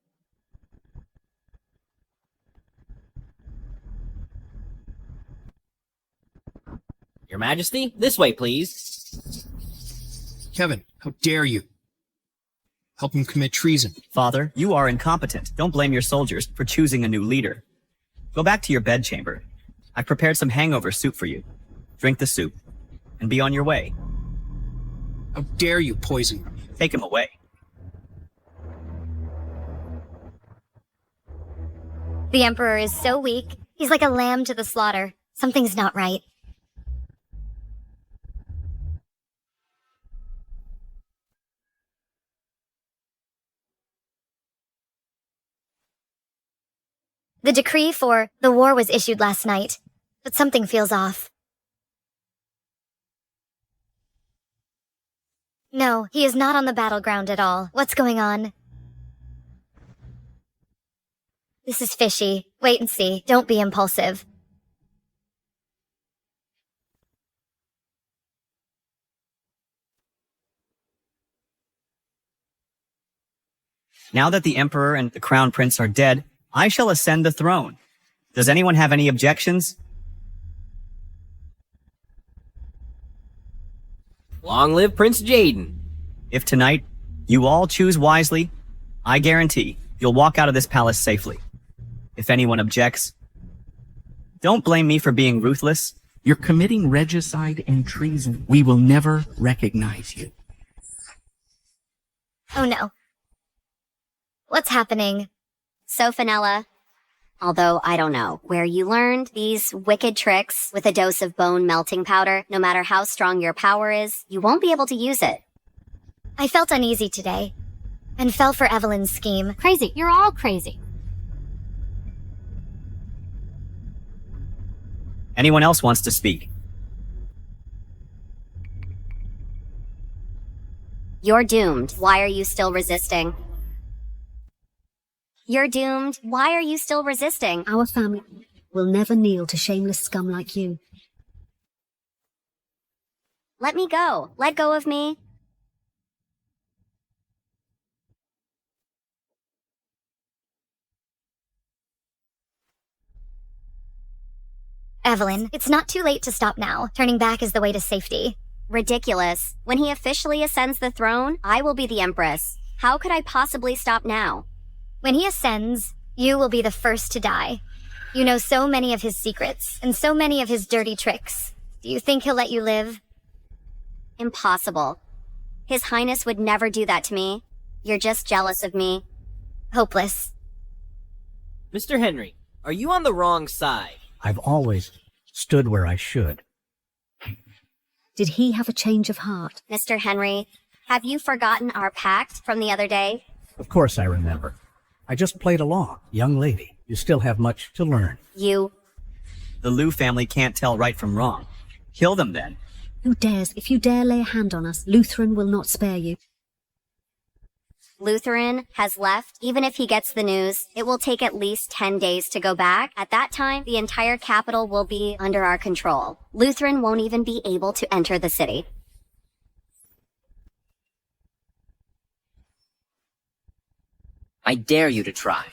Your Majesty, this way, please.
Kevin, how dare you? Help him commit treason.
Father, you are incompetent. Don't blame your soldiers for choosing a new leader. Go back to your bedchamber. I've prepared some hangover soup for you. Drink the soup, and be on your way.
How dare you poison him?
Take him away.
The Emperor is so weak, he's like a lamb to the slaughter. Something's not right. The decree for the war was issued last night, but something feels off. No, he is not on the battleground at all. What's going on? This is fishy. Wait and see. Don't be impulsive.
Now that the Emperor and the Crown Prince are dead, I shall ascend the throne. Does anyone have any objections?
Long live Prince Jaden.
If tonight you all choose wisely, I guarantee you'll walk out of this palace safely. If anyone objects, don't blame me for being ruthless.
You're committing regicide and treason. We will never recognize you.
Oh no. What's happening?
Sophanella, although I don't know where you learned these wicked tricks with a dose of bone melting powder, no matter how strong your power is, you won't be able to use it.
I felt uneasy today, and fell for Evelyn's scheme.
Crazy. You're all crazy.
Anyone else wants to speak?
You're doomed. Why are you still resisting? You're doomed. Why are you still resisting?
Our family will never kneel to shameless scum like you.
Let me go. Let go of me.
Evelyn, it's not too late to stop now. Turning back is the way to safety.
Ridiculous. When he officially ascends the throne, I will be the Empress. How could I possibly stop now?
When he ascends, you will be the first to die. You know so many of his secrets, and so many of his dirty tricks. Do you think he'll let you live?
Impossible. His Highness would never do that to me. You're just jealous of me.
Hopeless.
Mr. Henry, are you on the wrong side?
I've always stood where I should.
Did he have a change of heart?
Mr. Henry, have you forgotten our pact from the other day?
Of course I remember. I just played along. Young lady, you still have much to learn.
You...
The Liu family can't tell right from wrong. Kill them then.
Who dares? If you dare lay a hand on us, Lutheran will not spare you.
Lutheran has left. Even if he gets the news, it will take at least 10 days to go back. At that time, the entire capital will be under our control. Lutheran won't even be able to enter the city.
I dare you to try.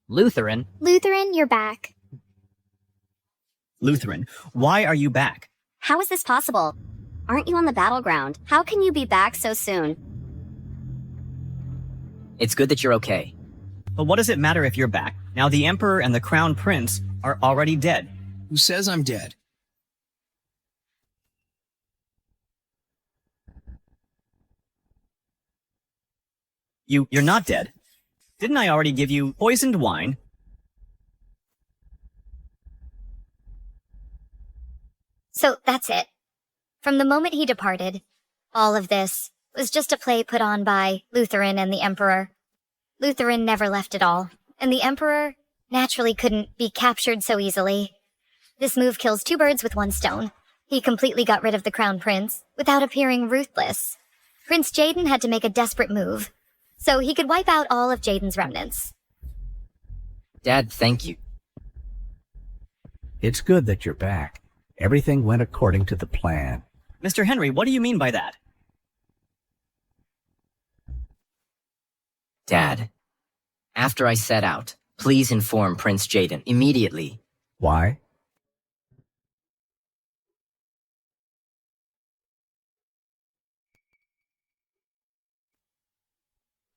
Lutheran?
Lutheran, you're back.
Lutheran, why are you back?
How is this possible? Aren't you on the battleground? How can you be back so soon?
It's good that you're okay.
But what does it matter if you're back? Now the Emperor and the Crown Prince are already dead.
Who says I'm dead?
You're not dead. Didn't I already give you poisoned wine?
So that's it. From the moment he departed, all of this was just a play put on by Lutheran and the Emperor. Lutheran never left at all. and the Emperor naturally couldn't be captured so easily. This move kills 2 birds with 1 stone. He completely got rid of the Crown Prince without appearing ruthless. Prince Jaden had to make a desperate move, so he could wipe out all of Jaden's remnants.
Dad, thank you.
It's good that you're back. Everything went according to the plan.
Mr. Henry, what do you mean by that?
Dad, after I set out, please inform Prince Jaden immediately.
Why?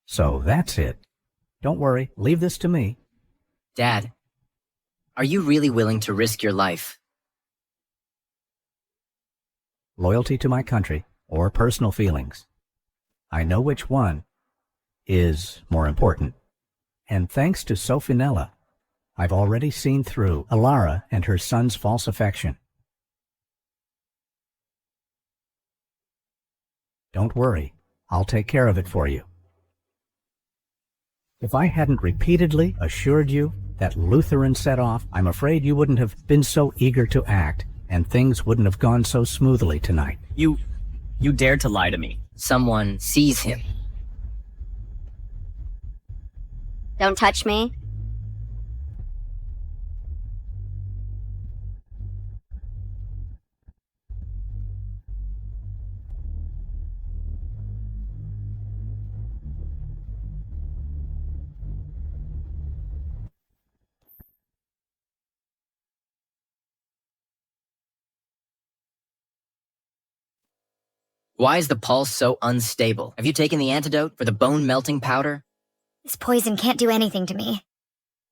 So that's it. Don't worry, leave this to me.
Dad, are you really willing to risk your life?
Loyalty to my country or personal feelings. I know which one is more important. And thanks to Sophinella, I've already seen through Alara and her son's false affection. Don't worry, I'll take care of it for you. If I hadn't repeatedly assured you that Lutheran set off, I'm afraid you wouldn't have been so eager to act, and things wouldn't have gone so smoothly tonight.
You dared to lie to me.
Someone seize him.
Don't touch me.
Why is the pulse so unstable? Have you taken the antidote for the bone-melting powder?
This poison can't do anything to me.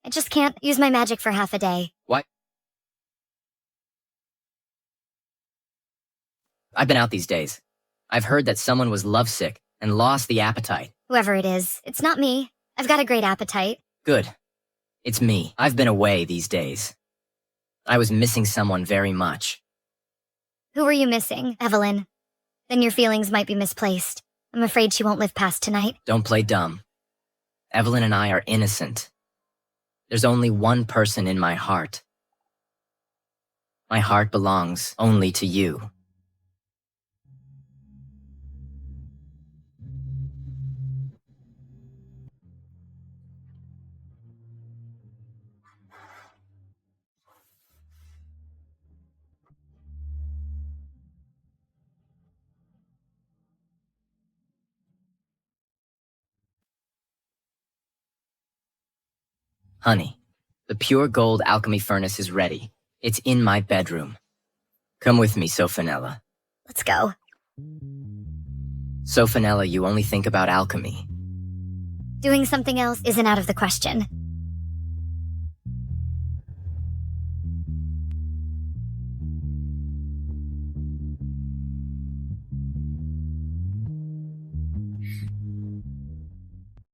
I just can't use my magic for half a day.
Why? I've been out these days. I've heard that someone was lovesick and lost the appetite.
Whoever it is, it's not me. I've got a great appetite.
Good. It's me. I've been away these days. I was missing someone very much.
Who were you missing, Evelyn? Then your feelings might be misplaced. I'm afraid she won't live past tonight.
Don't play dumb. Evelyn and I are innocent. There's only one person in my heart. My heart belongs only to you. Honey, the pure gold alchemy furnace is ready. It's in my bedroom. Come with me, Sophinella.
Let's go.
Sophinella, you only think about alchemy.
Doing something else isn't out of the question.